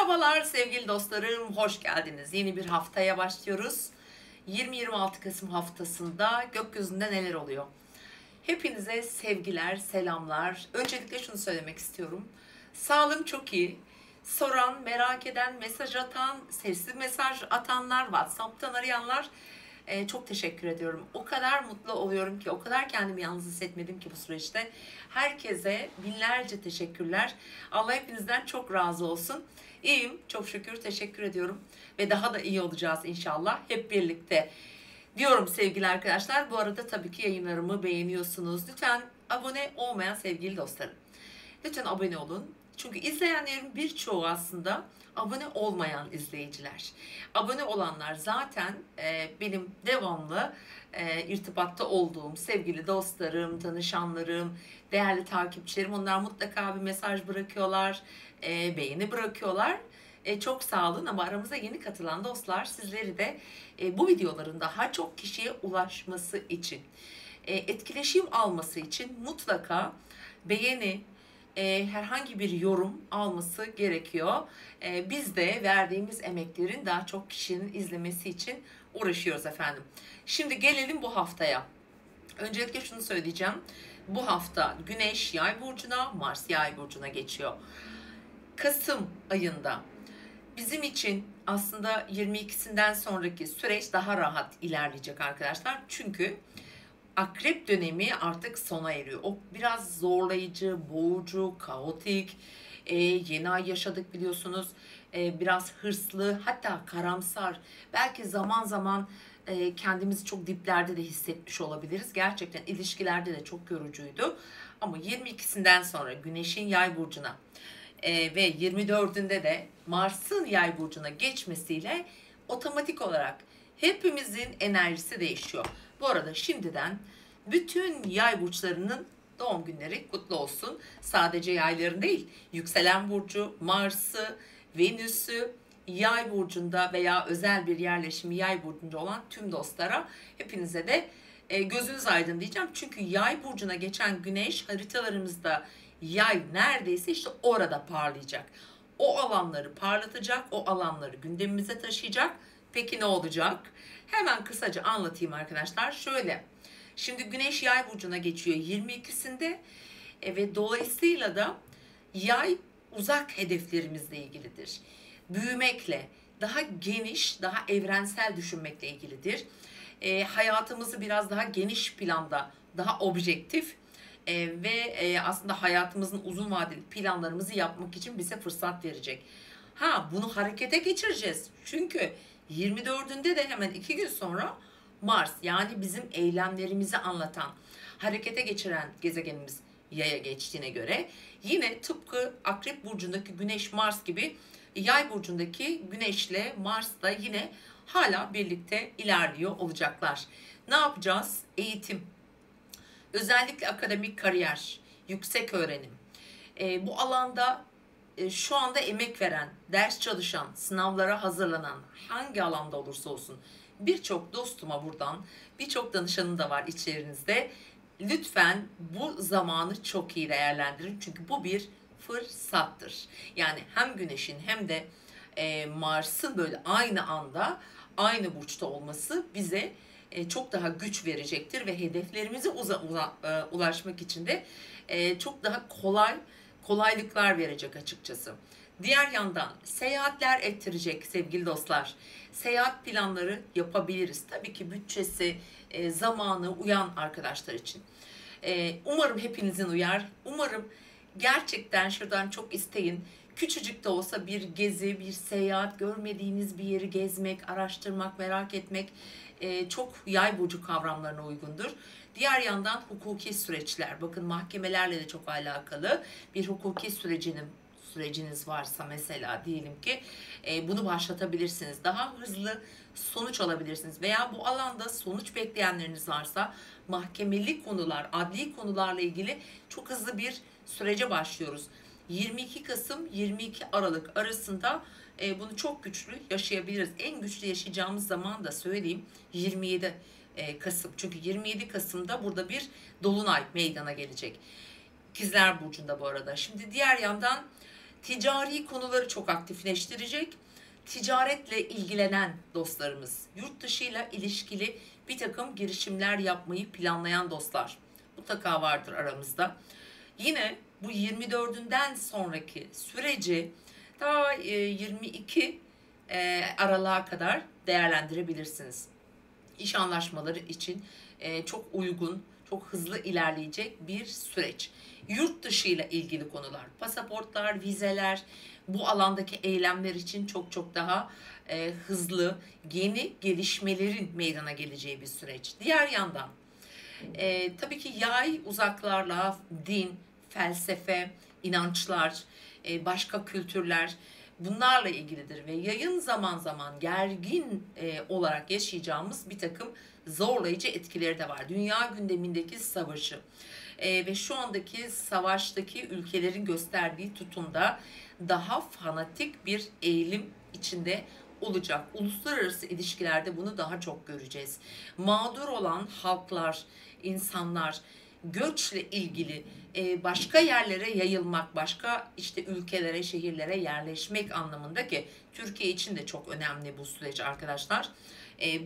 Merhabalar sevgili dostlarım, hoş geldiniz. Yeni bir haftaya başlıyoruz. 20-26 Kasım haftasında gökyüzünde neler oluyor? Hepinize sevgiler, selamlar. Öncelikle şunu söylemek istiyorum. Sağlığım çok iyi. Soran, merak eden, mesaj atan, sesli mesaj atanlar, WhatsApp'tan arayanlar çok teşekkür ediyorum. O kadar mutlu oluyorum ki, o kadar kendimi yalnız hissetmedim ki bu süreçte. Herkese binlerce teşekkürler. Allah hepinizden çok razı olsun. İyiyim, çok şükür, teşekkür ediyorum. Ve daha da iyi olacağız inşallah hep birlikte. Diyorum sevgili arkadaşlar. Bu arada tabii ki yayınlarımı beğeniyorsunuz. Lütfen abone olmayan sevgili dostlarım, lütfen abone olun. Çünkü izleyenlerin birçoğu aslında abone olmayan izleyiciler. Abone olanlar zaten benim devamlı irtibatta olduğum sevgili dostlarım, danışanlarım, değerli takipçilerim. Onlar mutlaka bir mesaj bırakıyorlar, beğeni bırakıyorlar. Çok sağ olun, ama aramıza yeni katılan dostlar, sizleri de bu videoların daha çok kişiye ulaşması için, etkileşim alması için mutlaka beğeni, herhangi bir yorum alması gerekiyor. Biz de verdiğimiz emeklerin daha çok kişinin izlemesi için uğraşıyoruz efendim. Şimdi gelelim bu haftaya. Öncelikle şunu söyleyeceğim. Bu hafta Güneş Yay burcuna, Mars Yay burcuna geçiyor. Kasım ayında bizim için aslında 22'sinden sonraki süreç daha rahat ilerleyecek arkadaşlar. Çünkü Akrep dönemi artık sona eriyor. O biraz zorlayıcı, boğucu, kaotik, yeni ay yaşadık biliyorsunuz. Biraz hırslı, hatta karamsar. Belki zaman zaman kendimizi çok diplerde de hissetmiş olabiliriz. Gerçekten ilişkilerde de çok yorucuydu. Ama 22'sinden sonra Güneş'in Yay burcuna ve 24'ünde de Mars'ın Yay burcuna geçmesiyle otomatik olarak hepimizin enerjisi değişiyor. Bu arada şimdiden bütün yay burçlarının doğum günleri kutlu olsun. Sadece yayların değil, yükselen burcu, Mars'ı, Venüs'ü yay burcunda veya özel bir yerleşimi yay burcunda olan tüm dostlara, hepinize de gözünüz aydın diyeceğim. Çünkü yay burcuna geçen güneş haritalarımızda, yay neredeyse işte orada parlayacak. O alanları parlatacak, o alanları gündemimize taşıyacak. Peki ne olacak? Hemen kısaca anlatayım arkadaşlar. Şöyle, şimdi Güneş Yay burcuna geçiyor 22'sinde ve dolayısıyla da Yay uzak hedeflerimizle ilgilidir. Büyümekle, daha geniş, daha evrensel düşünmekle ilgilidir. Hayatımızı biraz daha geniş planda, daha objektif ve aslında hayatımızın uzun vadeli planlarımızı yapmak için bize fırsat verecek. Bunu harekete geçireceğiz. Çünkü 24'ünde de hemen 2 gün sonra Mars, yani bizim eylemlerimizi anlatan, harekete geçiren gezegenimiz Yay'a geçtiğine göre, yine tıpkı Akrep burcundaki Güneş Mars gibi Yay burcundaki Güneş'le Mars da yine hala birlikte ilerliyor olacaklar. Ne yapacağız? Eğitim, özellikle akademik kariyer, yüksek öğrenim. Bu alanda şu anda emek veren, ders çalışan, sınavlara hazırlanan, hangi alanda olursa olsun, birçok dostuma buradan, birçok danışanım da var içlerinizde. Lütfen bu zamanı çok iyi değerlendirin. Çünkü bu bir fırsattır. Yani hem Güneş'in hem de Mars'ın böyle aynı anda, aynı burçta olması bize çok daha güç verecektir ve hedeflerimize ulaşmak için de çok daha kolaylıklar verecek açıkçası. Diğer yandan seyahatler ettirecek sevgili dostlar. Seyahat planları yapabiliriz. Tabii ki bütçesi, zamanı uyan arkadaşlar için. Umarım hepinizin uyar. Umarım gerçekten şuradan çok isteyin. Küçücük de olsa bir gezi, bir seyahat, görmediğiniz bir yeri gezmek, araştırmak, merak etmek çok yay burcu kavramlarına uygundur. Diğer yandan hukuki süreçler. Bakın, mahkemelerle de çok alakalı bir hukuki süreciniz varsa mesela, diyelim ki bunu başlatabilirsiniz. Daha hızlı sonuç alabilirsiniz. Veya bu alanda sonuç bekleyenleriniz varsa mahkemeli konular, adli konularla ilgili çok hızlı bir sürece başlıyoruz. 22 Kasım 22 Aralık arasında bunu çok güçlü yaşayabiliriz. En güçlü yaşayacağımız zaman da söyleyeyim, 27 Kasım. Çünkü 27 Kasım'da burada bir dolunay meydana gelecek. İkizler Burcu'nda bu arada. Şimdi diğer yandan Ticari konuları çok aktifleştirecek. Ticaretle ilgilenen dostlarımız, yurt dışıyla ilişkili bir takım girişimler yapmayı planlayan dostlar mutlaka vardır aramızda. Yine bu 24'ünden sonraki süreci ta 22 Aralık'a kadar değerlendirebilirsiniz. İş anlaşmaları için çok uygun, çok hızlı ilerleyecek bir süreç. Yurt dışı ile ilgili konular, pasaportlar, vizeler, bu alandaki eylemler için çok daha hızlı, yeni gelişmelerin meydana geleceği bir süreç. Diğer yandan tabii ki yay uzaklarla din, felsefe, inançlar, başka kültürler bunlarla ilgilidir ve yayın zaman zaman gergin olarak yaşayacağımız bir takım zorlayıcı etkileri de var. Dünya gündemindeki savaşı ve şu andaki savaştaki ülkelerin gösterdiği tutumda daha fanatik bir eğilim içinde olacak. Uluslararası ilişkilerde bunu daha çok göreceğiz. Mağdur olan halklar, insanlar, göçle ilgili başka yerlere yayılmak, başka işte ülkelere, şehirlere yerleşmek anlamında ki Türkiye için de çok önemli bu süreç arkadaşlar.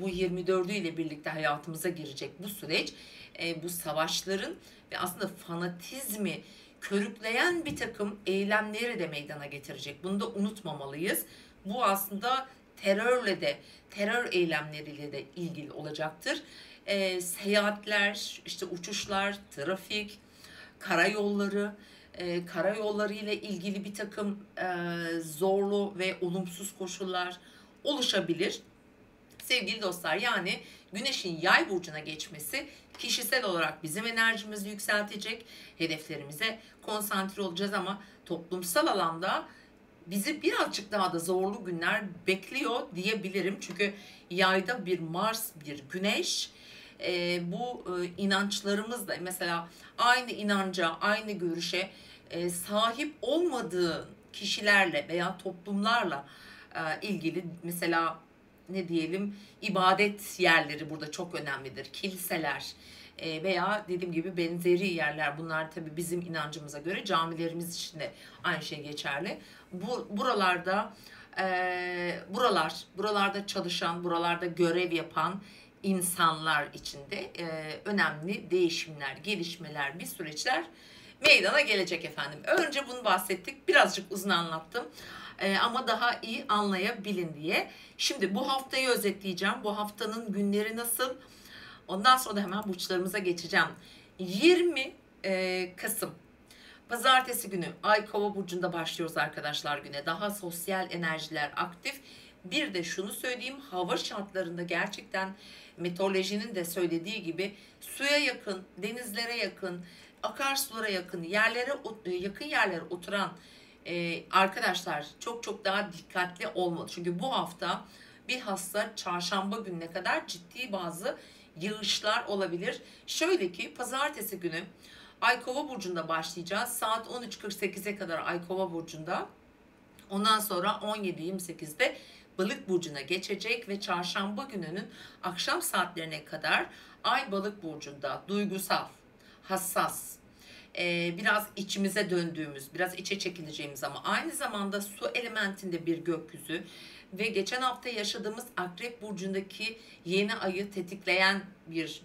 Bu 24'ü ile birlikte hayatımıza girecek bu süreç, bu savaşların ve aslında fanatizmi körükleyen bir takım eylemleri de meydana getirecek. Bunu da unutmamalıyız. Bu aslında terörle de, terör eylemleriyle de ilgili olacaktır. Seyahatler, işte uçuşlar, trafik, karayolları, karayolları ile ilgili bir takım zorlu ve olumsuz koşullar oluşabilir. Sevgili dostlar, yani Güneş'in Yay burcuna geçmesi kişisel olarak bizim enerjimizi yükseltecek, hedeflerimize konsantre olacağız ama toplumsal alanda bizi birazcık daha da zorlu günler bekliyor diyebilirim. Çünkü Yay'da bir Mars, bir Güneş, bu inançlarımızla mesela aynı inanca, aynı görüşe sahip olmadığı kişilerle veya toplumlarla ilgili mesela ne diyelim ibadet yerleri burada çok önemlidir. Kiliseler veya dediğim gibi benzeri yerler, bunlar tabii bizim inancımıza göre camilerimiz için de aynı şey geçerli. Buralarda buralarda çalışan, buralarda görev yapan insanlar için de önemli değişimler, gelişmeler, bir süreçler meydana gelecek efendim. Önce bunu bahsettik. Birazcık uzun anlattım. Ama daha iyi anlayabilin diye. Şimdi bu haftayı özetleyeceğim. Bu haftanın günleri nasıl? Ondan sonra da hemen burçlarımıza geçeceğim. 20 Kasım Pazartesi günü Ay Kova burcunda başlıyoruz arkadaşlar güne. Daha sosyal enerjiler aktif. Bir de şunu söyleyeyim, hava şartlarında gerçekten meteorolojinin de söylediği gibi suya yakın, denizlere yakın, akarsulara yakın yakın yerlere oturan arkadaşlar çok daha dikkatli olmalı. Çünkü bu hafta bilhassa çarşamba gününe kadar ciddi bazı yağışlar olabilir. Şöyle ki pazartesi günü Ay Kova burcunda başlayacağız. Saat 13.48'e kadar Ay Kova burcunda. Ondan sonra 17.28'de Balık burcuna geçecek ve çarşamba gününün akşam saatlerine kadar Ay Balık burcunda duygusal, hassas, biraz içimize döndüğümüz, biraz içe çekileceğimiz ama aynı zamanda su elementinde bir gökyüzü ve geçen hafta yaşadığımız Akrep burcundaki yeni ayı tetikleyen bir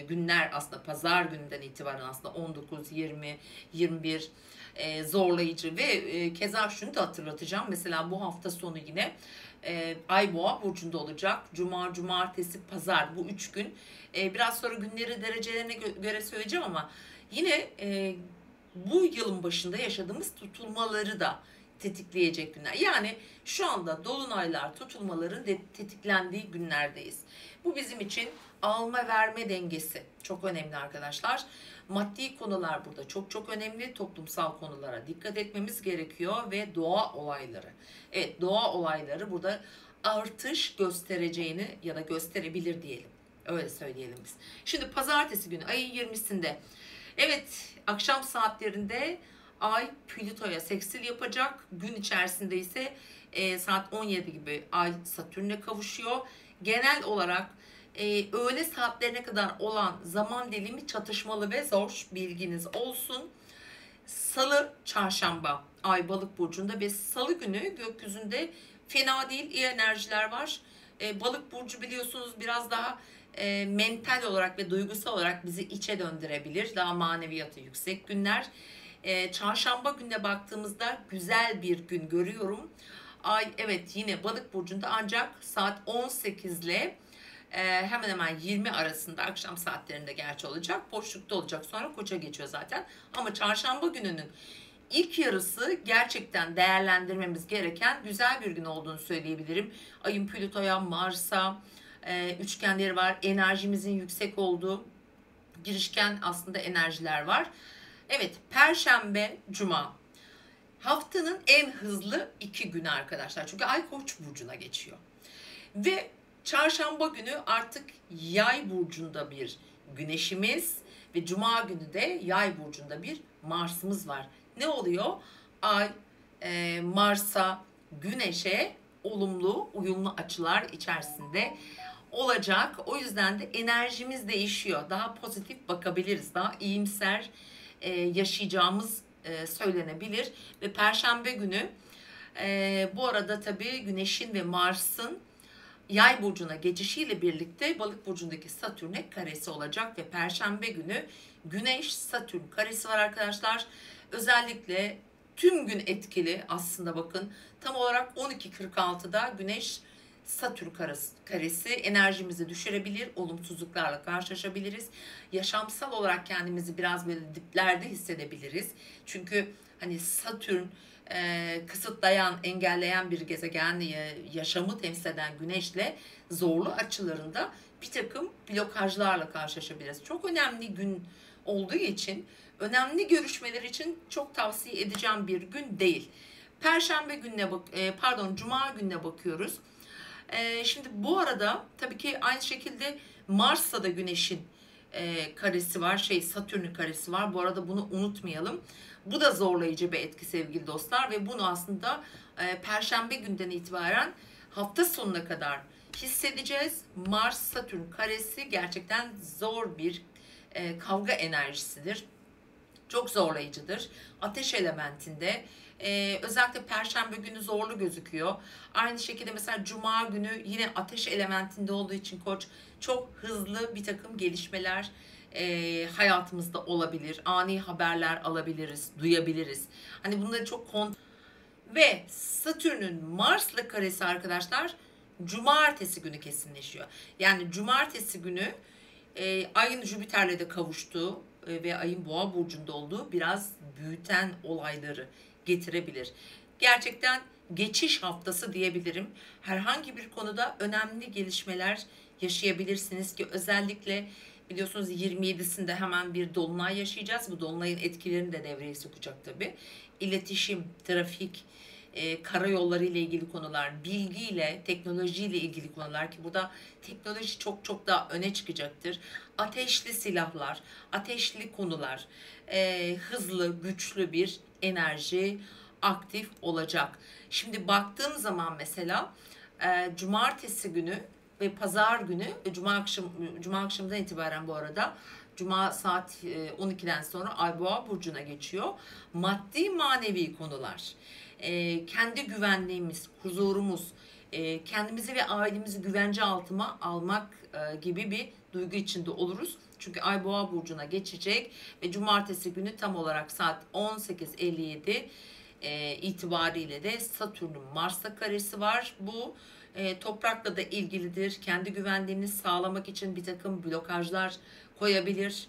günler, aslında pazar gününden itibaren aslında 19, 20, 21 zorlayıcı ve keza şunu da hatırlatacağım. Mesela bu hafta sonu yine Ay Boğa burcunda olacak. Cuma, cumartesi, pazar, bu 3 gün. Biraz sonra günleri derecelerine göre söyleyeceğim ama yine bu yılın başında yaşadığımız tutulmaları da tetikleyecek günler. Yani şu anda dolunaylar, tutulmaların tetiklendiği günlerdeyiz. Bu bizim için alma verme dengesi çok önemli arkadaşlar. Maddi konular burada çok önemli. Toplumsal konulara dikkat etmemiz gerekiyor ve doğa olayları. Evet, doğa olayları burada artış göstereceğini ya da gösterebilir diyelim. Öyle söyleyelim biz. Şimdi pazartesi günü ayın 20'sinde evet, akşam saatlerinde Ay Plüto'ya seksil yapacak. Gün içerisinde ise saat 17 gibi Ay Satürn'e kavuşuyor. Genel olarak öğle saatlerine kadar olan zaman dilimi çatışmalı ve zor, bilginiz olsun. Salı, çarşamba Ay Balık burcunda ve Salı günü gökyüzünde fena değil, iyi enerjiler var. Balık burcu biliyorsunuz biraz daha mental olarak ve duygusal olarak bizi içe döndürebilir. Daha maneviyatı yüksek günler. Çarşamba gününe baktığımızda güzel bir gün görüyorum. Ay evet yine Balık burcunda, ancak saat 18 ile hemen hemen 20 arasında, akşam saatlerinde gerçi olacak. Boşlukta olacak, sonra Koça geçiyor zaten. Ama çarşamba gününün İlk yarısı gerçekten değerlendirmemiz gereken güzel bir gün olduğunu söyleyebilirim. Ayın Plüto'ya, Mars'a üçgenleri var. Enerjimizin yüksek olduğu girişken aslında enerjiler var. Evet, Perşembe, Cuma. Haftanın en hızlı 2 günü arkadaşlar. Çünkü Ay Koç burcuna geçiyor. Ve Çarşamba günü artık Yay burcunda bir Güneşimiz ve Cuma günü de Yay burcunda bir Mars'ımız var. Ne oluyor? Ay Mars'a, Güneş'e olumlu, uyumlu açılar içerisinde olacak. O yüzden de enerjimiz değişiyor. Daha pozitif bakabiliriz. Daha iyimser yaşayacağımız söylenebilir. Ve Perşembe günü bu arada tabii Güneş'in ve Mars'ın Yay burcuna geçişiyle birlikte Balık burcundaki Satürn'e karesi olacak ve Perşembe günü Güneş Satürn karesi var arkadaşlar. Özellikle tüm gün etkili aslında, bakın tam olarak 12.46'da Güneş Satürn karesi enerjimizi düşürebilir, olumsuzluklarla karşılaşabiliriz. Yaşamsal olarak kendimizi biraz böyle diplerde hissedebiliriz. Çünkü hani Satürn kısıtlayan, engelleyen bir gezegen, yaşamı temsil eden Güneş'le zorlu açılarında bir takım blokajlarla karşılaşabiliriz. Çok önemli gün olduğu için, önemli görüşmeler için çok tavsiye edeceğim bir gün değil. Perşembe gününe Cuma gününe bakıyoruz. Şimdi bu arada tabii ki aynı şekilde Mars'ta da Güneş'in karesi var, Satürn'ün karesi var. Bu arada bunu unutmayalım. Bu da zorlayıcı bir etki sevgili dostlar ve bunu aslında Perşembe günden itibaren hafta sonuna kadar hissedeceğiz. Mars-Satürn karesi gerçekten zor bir kavga enerjisidir. Çok zorlayıcıdır. Ateş elementinde. Özellikle Perşembe günü zorlu gözüküyor. Aynı şekilde mesela Cuma günü yine ateş elementinde olduğu için Koç, çok hızlı bir takım gelişmeler hayatımızda olabilir. Ani haberler alabiliriz, duyabiliriz. Hani bunları çok ve Satürn'ün Mars'la karesi arkadaşlar Cumartesi günü kesinleşiyor. Yani Cumartesi günü Ayın Jüpiter'le de kavuştuğu ve Ayın Boğa burcunda olduğu biraz büyüten olayları getirebilir. Gerçekten geçiş haftası diyebilirim. Herhangi bir konuda önemli gelişmeler yaşayabilirsiniz ki özellikle biliyorsunuz 27'sinde hemen bir dolunay yaşayacağız. Bu dolunayın etkilerini de devreye sokacak tabii. İletişim, trafik, karayolları ile ilgili konular, bilgiyle, teknolojiyle ilgili konular ki burada teknoloji çok çok daha öne çıkacaktır. Ateşli silahlar, ateşli konular, hızlı, güçlü bir enerji aktif olacak. Şimdi baktığım zaman mesela Cumartesi günü ve Pazar günü, Cuma akşamından itibaren bu arada Cuma saat 12'den sonra Ay Boğa burcuna geçiyor. Maddi manevi konular, kendi güvenliğimiz, huzurumuz, kendimizi ve ailemizi güvence altına almak gibi bir duygu içinde oluruz. Çünkü Ay Boğa burcuna geçecek ve Cumartesi günü tam olarak saat 18.57 itibariyle de Satürn'ün Mars'ta karesi var. Bu toprakla da ilgilidir. Kendi güvenliğini sağlamak için bir takım blokajlar koyabilir.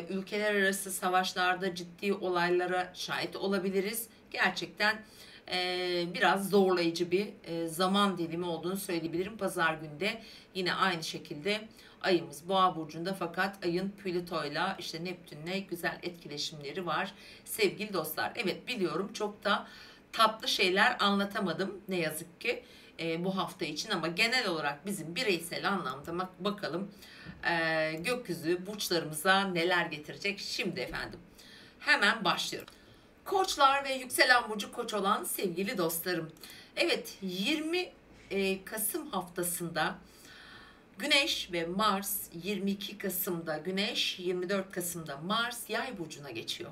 Ülkeler arası savaşlarda ciddi olaylara şahit olabiliriz. Gerçekten biraz zorlayıcı bir zaman dilimi olduğunu söyleyebilirim. Pazar günde yine aynı şekilde ayımız Boğa burcunda, fakat ayın Plüto'yla işte Neptün'le güzel etkileşimleri var sevgili dostlar. Evet biliyorum çok da tatlı şeyler anlatamadım ne yazık ki bu hafta için, ama genel olarak bizim bireysel anlamda bakalım gökyüzü burçlarımıza neler getirecek. Şimdi efendim hemen başlıyorum. Koçlar ve yükselen burcu Koç olan sevgili dostlarım. Evet 20 Kasım haftasında Güneş ve Mars, 22 Kasım'da Güneş, 24 Kasım'da Mars Yay burcuna geçiyor.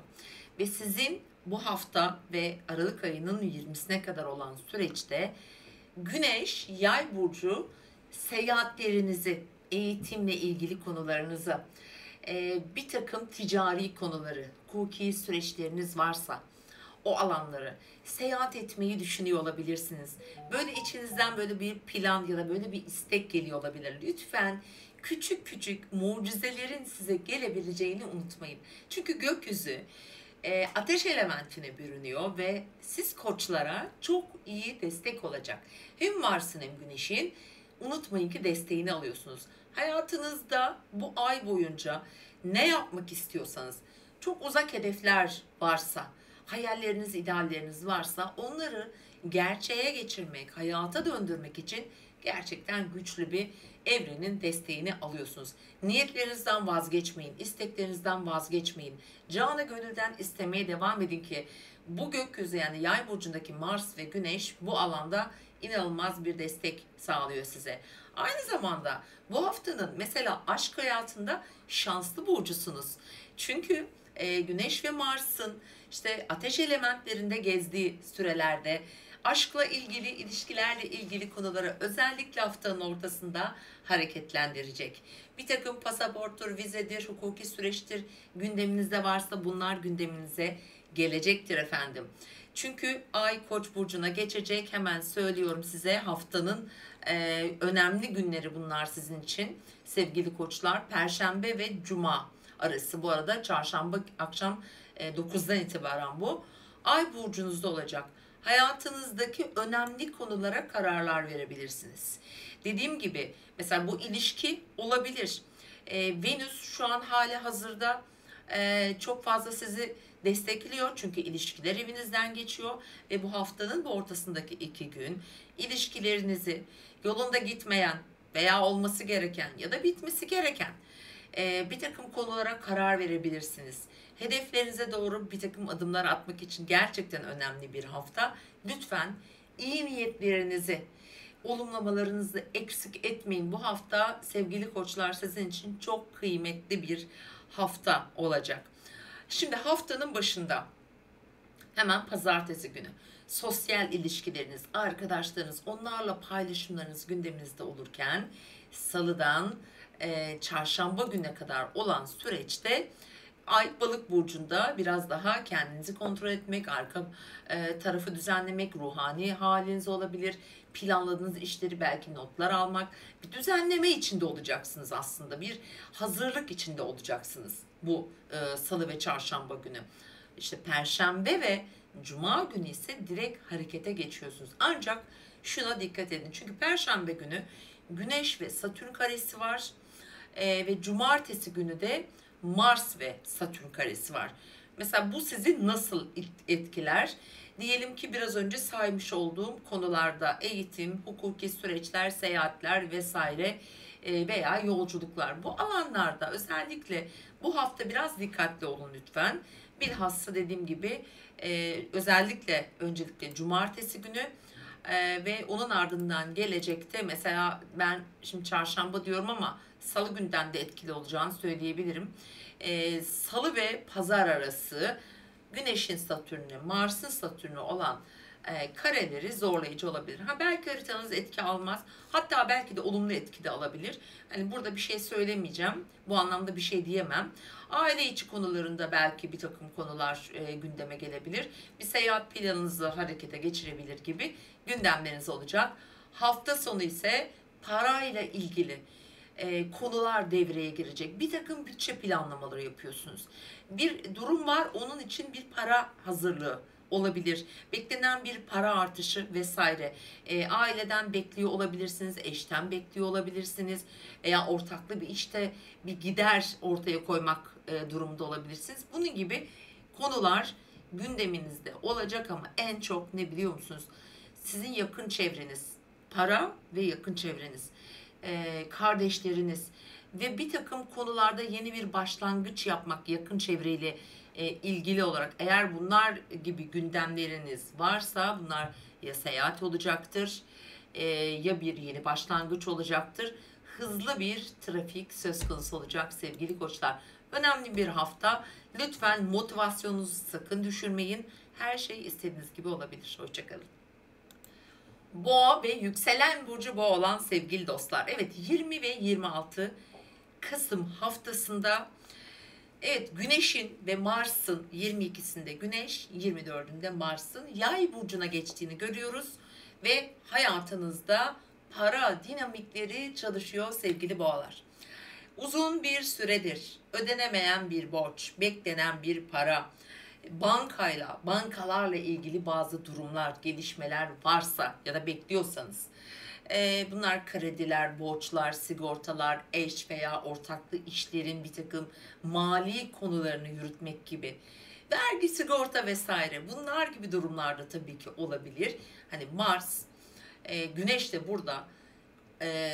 Ve sizin bu hafta ve Aralık ayının 20'sine kadar olan süreçte Güneş Yay burcu seyahatlerinizi, eğitimle ilgili konularınızı, bir takım ticari konuları, hukuki süreçleriniz varsa o alanları seyahat etmeyi düşünüyor olabilirsiniz. Böyle içinizden böyle bir plan ya da böyle bir istek geliyor olabilir. Lütfen küçük küçük mucizelerin size gelebileceğini unutmayın. Çünkü gökyüzü ateş elementine bürünüyor ve siz koçlara çok iyi destek olacak. Hem Mars'ın hem Güneş'in unutmayın ki desteğini alıyorsunuz. Hayatınızda bu ay boyunca ne yapmak istiyorsanız, çok uzak hedefler varsa, hayalleriniz, idealleriniz varsa onları gerçeğe geçirmek, hayata döndürmek için gerçekten güçlü bir evrenin desteğini alıyorsunuz. Niyetlerinizden vazgeçmeyin, isteklerinizden vazgeçmeyin. Canı gönülden istemeye devam edin ki bu gökyüzü, yani Yay burcundaki Mars ve Güneş bu alanda inanılmaz bir destek sağlıyor size. Aynı zamanda bu haftanın mesela aşk hayatında şanslı burcusunuz. Çünkü Güneş ve Mars'ın işte ateş elementlerinde gezdiği sürelerde aşkla ilgili, ilişkilerle ilgili konuları özellikle haftanın ortasında hareketlendirecek. Bir takım pasaporttur, vizedir, hukuki süreçtir gündeminizde varsa bunlar gündeminize gelecektir efendim. Çünkü Ay Koç burcuna geçecek. Hemen söylüyorum size, haftanın önemli günleri bunlar sizin için sevgili koçlar. Perşembe ve Cuma arası, bu arada çarşamba akşam 9'dan itibaren bu. Ay burcunuzda olacak. Hayatınızdaki önemli konulara kararlar verebilirsiniz. Dediğim gibi mesela bu ilişki olabilir. Venüs şu an hali hazırda çok fazla sizi destekliyor. Çünkü ilişkiler evinizden geçiyor. Ve bu haftanın bu ortasındaki 2 gün ilişkilerinizi yolunda gitmeyen veya olması gereken ya da bitmesi gereken bir takım konulara karar verebilirsiniz. Hedeflerinize doğru bir takım adımlar atmak için gerçekten önemli bir hafta. Lütfen iyi niyetlerinizi, olumlamalarınızı eksik etmeyin. Bu hafta sevgili koçlar sizin için çok kıymetli bir hafta olacak. Şimdi haftanın başında hemen pazartesi günü sosyal ilişkileriniz, arkadaşlarınız, onlarla paylaşımlarınız gündeminizde olurken salıdan çarşamba güne kadar olan süreçte Ay Balık burcunda biraz daha kendinizi kontrol etmek, arka tarafı düzenlemek, ruhani haliniz olabilir. Planladığınız işleri belki notlar almak, bir düzenleme içinde olacaksınız aslında. Bir hazırlık içinde olacaksınız bu salı ve çarşamba günü. İşte perşembe ve cuma günü ise direkt harekete geçiyorsunuz. Ancak şuna dikkat edin. Çünkü perşembe günü Güneş ve Satürn karesi var. Ve cumartesi günü de Mars ve Satürn karesi var. Mesela bu sizi nasıl etkiler? Diyelim ki biraz önce saymış olduğum konularda eğitim, hukuki süreçler, seyahatler vesaire veya yolculuklar. Bu alanlarda özellikle bu hafta biraz dikkatli olun lütfen. Bilhassa dediğim gibi özellikle öncelikle cumartesi günü ve onun ardından gelecekte mesela ben şimdi çarşamba diyorum ama salı günden de etkili olacağını söyleyebilirim. Salı ve pazar arası Güneş'in Satürn'ü, Mars'ın Satürn'ü olan kareleri zorlayıcı olabilir. Ha belki haritanız etki almaz. Hatta belki de olumlu etki de alabilir. Hani burada bir şey söylemeyeceğim. Bu anlamda bir şey diyemem. Aile içi konularında belki bir takım konular gündeme gelebilir. Bir seyahat planınızı harekete geçirebilir gibi gündemleriniz olacak. Hafta sonu ise parayla ilgili konular devreye girecek. Bir takım bütçe planlamaları yapıyorsunuz. Bir durum var, onun için bir para hazırlığı olabilir. Beklenen bir para artışı vesaire. Aileden bekliyor olabilirsiniz, eşten bekliyor olabilirsiniz veya ortaklı bir işte bir gider ortaya koymak durumunda olabilirsiniz. Bunun gibi konular gündeminizde olacak ama en çok ne biliyor musunuz? Sizin yakın çevreniz, para ve yakın çevreniz, kardeşleriniz ve bir takım konularda yeni bir başlangıç yapmak yakın çevreyle ilgili olarak, eğer bunlar gibi gündemleriniz varsa bunlar ya seyahat olacaktır ya bir yeni başlangıç olacaktır. Hızlı bir trafik söz konusu olacak sevgili koçlar. Önemli bir hafta. Lütfen motivasyonunuzu sakın düşürmeyin. Her şey istediğiniz gibi olabilir. Hoşçakalın. Boğa ve yükselen burcu boğa olan sevgili dostlar. Evet, 20 ve 26 Kasım haftasında, evet, Güneş'in ve Mars'ın 22'sinde Güneş, 24'ünde Mars'ın Yay burcuna geçtiğini görüyoruz ve hayatınızda para dinamikleri çalışıyor sevgili boğalar. Uzun bir süredir ödenemeyen bir borç, beklenen bir para, bankalarla ilgili bazı durumlar, gelişmeler varsa ya da bekliyorsanız, bunlar krediler, borçlar, sigortalar, eş veya ortaklı işlerin bir takım mali konularını yürütmek gibi, vergi, sigorta vesaire, bunlar gibi durumlarda tabii ki olabilir. Hani Mars, Güneş de burada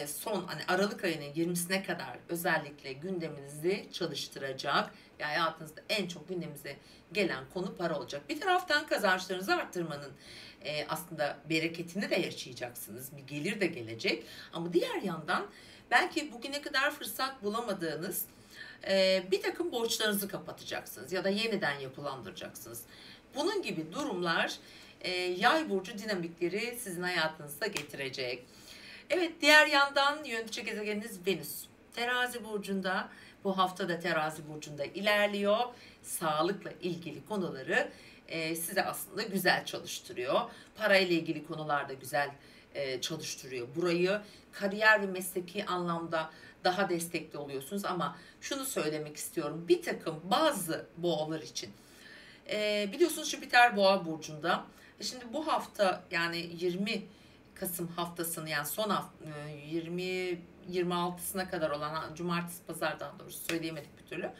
son, hani Aralık ayının 20'sine kadar özellikle gündeminizi çalıştıracak ve hayatınızda en çok gündeminize gelen konu para olacak. Bir taraftan kazançlarınızı arttırmanın aslında bereketini de yaşayacaksınız. Bir gelir de gelecek. Ama diğer yandan belki bugüne kadar fırsat bulamadığınız bir takım borçlarınızı kapatacaksınız ya da yeniden yapılandıracaksınız. Bunun gibi durumlar Yay burcu dinamikleri sizin hayatınızda getirecek. Evet, diğer yandan yönetici gezegeniniz Venüs. Terazi burcunda, bu hafta da Terazi burcunda ilerliyor. Sağlıkla ilgili konuları size aslında güzel çalıştırıyor. Parayla ilgili konularda güzel çalıştırıyor. Burayı kariyer ve mesleki anlamda daha destekli oluyorsunuz. Ama şunu söylemek istiyorum. Bir takım bazı boğalar için. Biliyorsunuz Jüpiter Boğa burcunda. Şimdi bu hafta, yani 20 Kasım haftasını, yani son hafta 26'sına kadar olan cumartesi pazardan doğrusu söyleyemedik bir türlü.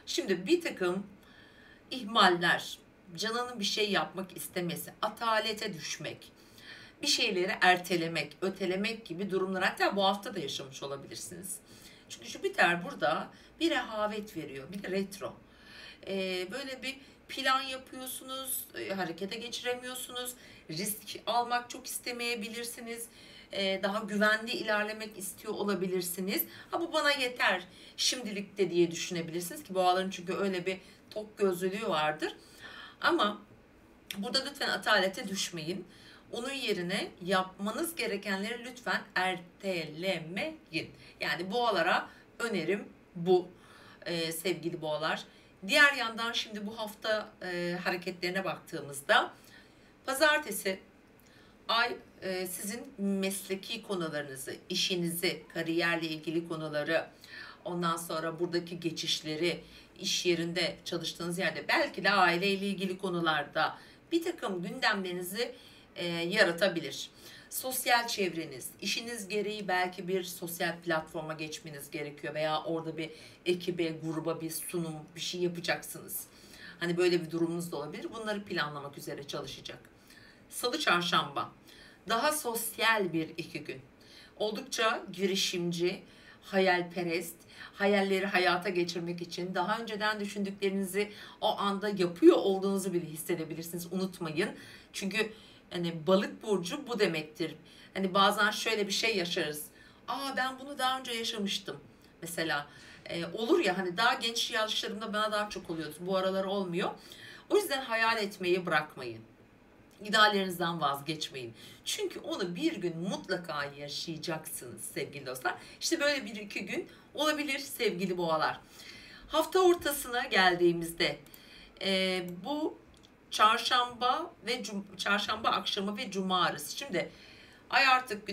Şimdi bir takım ihmaller, canının bir şey yapmak istemesi, atalete düşmek, bir şeyleri ertelemek, ötelemek gibi durumlar hatta bu hafta da yaşamış olabilirsiniz. Çünkü Jüpiter burada bir rehavet veriyor, bir de retro. Böyle bir plan yapıyorsunuz, harekete geçiremiyorsunuz, risk almak çok istemeyebilirsiniz, daha güvenli ilerlemek istiyor olabilirsiniz. Ha, bu bana yeter şimdilik de diye düşünebilirsiniz ki boğaların çünkü öyle bir tok gözlülüğü vardır. Ama burada lütfen atalete düşmeyin. Onun yerine yapmanız gerekenleri lütfen ertelemeyin. Yani boğalara önerim bu, sevgili boğalar. Diğer yandan şimdi bu hafta hareketlerine baktığımızda pazartesi ay sizin mesleki konularınızı, işinizi, kariyerle ilgili konuları, ondan sonra buradaki geçişleri, iş yerinde çalıştığınız yerde, belki de aileyle ilgili konularda bir takım gündemlerinizi yaratabilir. Sosyal çevreniz, işiniz gereği belki bir sosyal platforma geçmeniz gerekiyor veya orada bir ekibe, gruba bir sunum, bir şey yapacaksınız. Hani böyle bir durumunuz da olabilir. Bunları planlamak üzere çalışacak. Salı, çarşamba. Daha sosyal bir iki gün. Oldukça girişimci, hayalperest, hayalleri hayata geçirmek için daha önceden düşündüklerinizi o anda yapıyor olduğunuzu bile hissedebilirsiniz. Unutmayın. Çünkü hani balık burcu bu demektir. Hani bazen şöyle bir şey yaşarız. Aa, ben bunu daha önce yaşamıştım. Mesela olur ya, hani daha genç yaşlarımda bana daha çok oluyordu. Bu aralar olmuyor. O yüzden hayal etmeyi bırakmayın. İdeallerinizden vazgeçmeyin. Çünkü onu bir gün mutlaka yaşayacaksınız sevgili dostlar. İşte böyle bir iki gün olabilir sevgili boğalar. Hafta ortasına geldiğimizde bu çarşamba akşamı ve cuma arası. Şimdi ay artık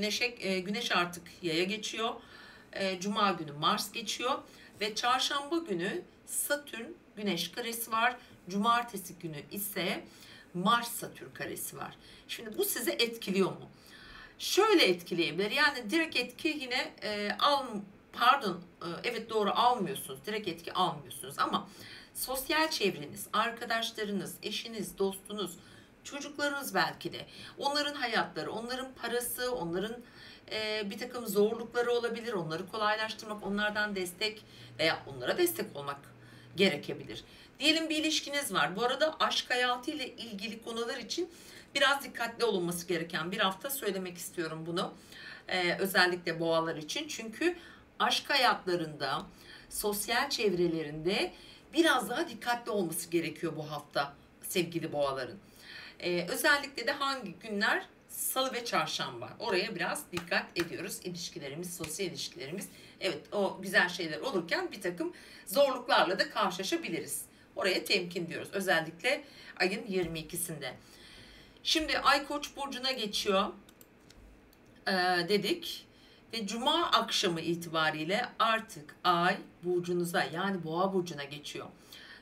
güneş artık yaya geçiyor. Cuma günü Mars geçiyor ve çarşamba günü Satürn Güneş karesi var. Cumartesi günü ise Mars Satürn karesi var. Şimdi bu sizi etkiliyor mu? Şöyle etkileyebilir. Yani direkt etki yine evet, doğru, almıyorsunuz. Direkt etki almıyorsunuz ama sosyal çevreniz, arkadaşlarınız, eşiniz, dostunuz, çocuklarınız, belki de onların hayatları, onların parası, onların bir takım zorlukları olabilir. Onları kolaylaştırmak, onlardan destek veya onlara destek olmak gerekebilir. Diyelim bir ilişkiniz var. Bu arada aşk hayatı ile ilgili konular için biraz dikkatli olunması gereken bir hafta, söylemek istiyorum bunu. Özellikle boğalar için. Çünkü aşk hayatlarında sosyal çevrelerinde biraz daha dikkatli olması gerekiyor bu hafta sevgili boğaların. Özellikle de hangi günler? Salı ve çarşamba. Oraya biraz dikkat ediyoruz. İlişkilerimiz, sosyal ilişkilerimiz. Evet, o güzel şeyler olurken bir takım zorluklarla da karşılaşabiliriz. Oraya temkin diyoruz. Özellikle ayın 22'sinde. Şimdi Ay Koç burcuna geçiyor dedik ve Cuma akşamı itibariyle artık Ay burcunuza, yani Boğa burcuna geçiyor.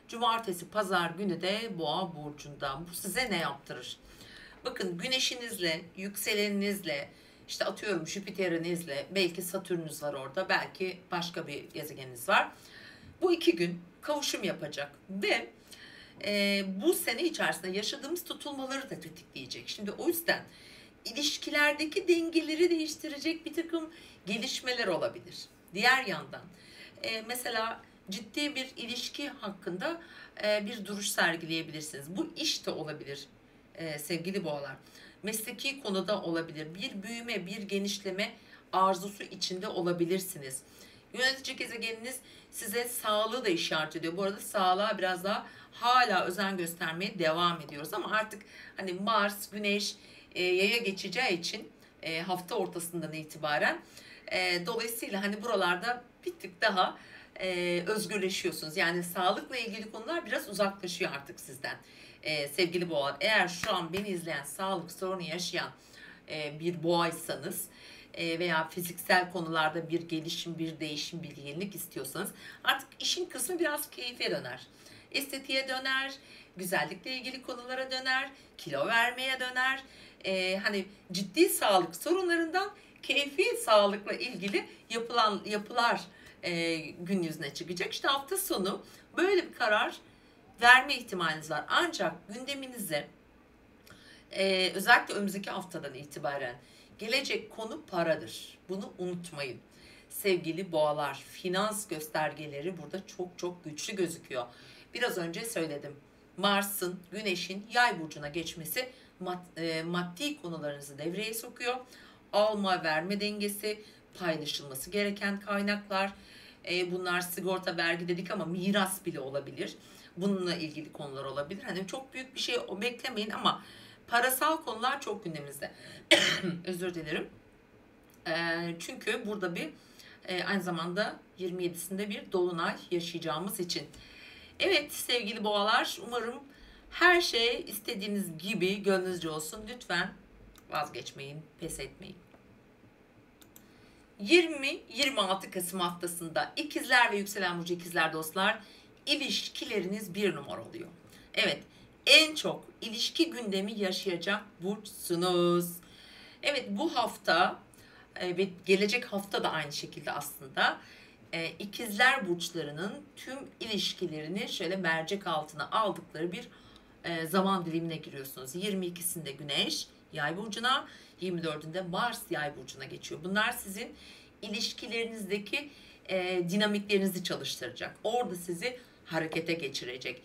Cumartesi, Pazar günü de Boğa burcunda. Bu size ne yaptırır? Bakın, güneşinizle, yükseleninizle, işte atıyorum Jüpiter'inizle, belki Satürn'ünüz var orada, belki başka bir gezegeniniz var. Bu 2 gün kavuşum yapacak ve bu sene içerisinde yaşadığımız tutulmaları da tetikleyecek. Şimdi o yüzden ilişkilerdeki dengeleri değiştirecek bir takım gelişmeler olabilir. Diğer yandan mesela ciddi bir ilişki hakkında bir duruş sergileyebilirsiniz. Bu iş de olabilir sevgili boğalar. Mesleki konuda olabilir. Bir büyüme, bir genişleme arzusu içinde olabilirsiniz. Yönetici gezegeniniz size sağlığı da işaret ediyor. Bu arada sağlığa biraz daha hala özen göstermeye devam ediyoruz. Ama artık hani Mars, Güneş yaya geçeceği için hafta ortasından itibaren dolayısıyla hani buralarda bir tık daha özgürleşiyorsunuz. Yani sağlıkla ilgili konular biraz uzaklaşıyor artık sizden. Sevgili boğalar, eğer şu an beni izleyen sağlık sorunu yaşayan bir boğaysanız veya fiziksel konularda bir gelişim, bir değişim, bir yenilik istiyorsanız artık işin kısmı biraz keyfe döner. Estetiğe döner, güzellikle ilgili konulara döner, kilo vermeye döner. Hani ciddi sağlık sorunlarından keyfi sağlıkla ilgili yapılar gün yüzüne çıkacak. İşte hafta sonu böyle bir karar verme ihtimaliniz var. Ancak gündeminize özellikle önümüzdeki haftadan itibaren gelecek konu paradır. Bunu unutmayın. Sevgili boğalar, finans göstergeleri burada çok çok güçlü gözüküyor. Biraz önce söyledim. Mars'ın, Güneş'in Yay burcuna geçmesi maddi konularınızı devreye sokuyor. Alma verme dengesi, paylaşılması gereken kaynaklar, bunlar sigorta, vergi dedik ama miras bile olabilir. Bununla ilgili konular olabilir. Hani çok büyük bir şey beklemeyin ama parasal konular çok gündemimizde. Özür dilerim. Çünkü burada bir aynı zamanda 27'sinde bir dolunay yaşayacağımız için. Evet sevgili boğalar, umarım her şey istediğiniz gibi gönlünüzce olsun. Lütfen vazgeçmeyin, pes etmeyin. 20-26 Kasım haftasında ikizler ve yükselen burcu ikizler dostlar, ilişkileriniz bir numara oluyor. Evet, en çok ilişki gündemi yaşayacak burçsunuz. Evet, bu hafta ve gelecek hafta da aynı şekilde aslında ikizler burçlarının tüm ilişkilerini şöyle mercek altına aldıkları bir zaman dilimine giriyorsunuz. 22'sinde Güneş Yay burcuna, 24'ünde Mars Yay burcuna geçiyor. Bunlar sizin ilişkilerinizdeki dinamiklerinizi çalıştıracak. Orada sizi harekete geçirecek.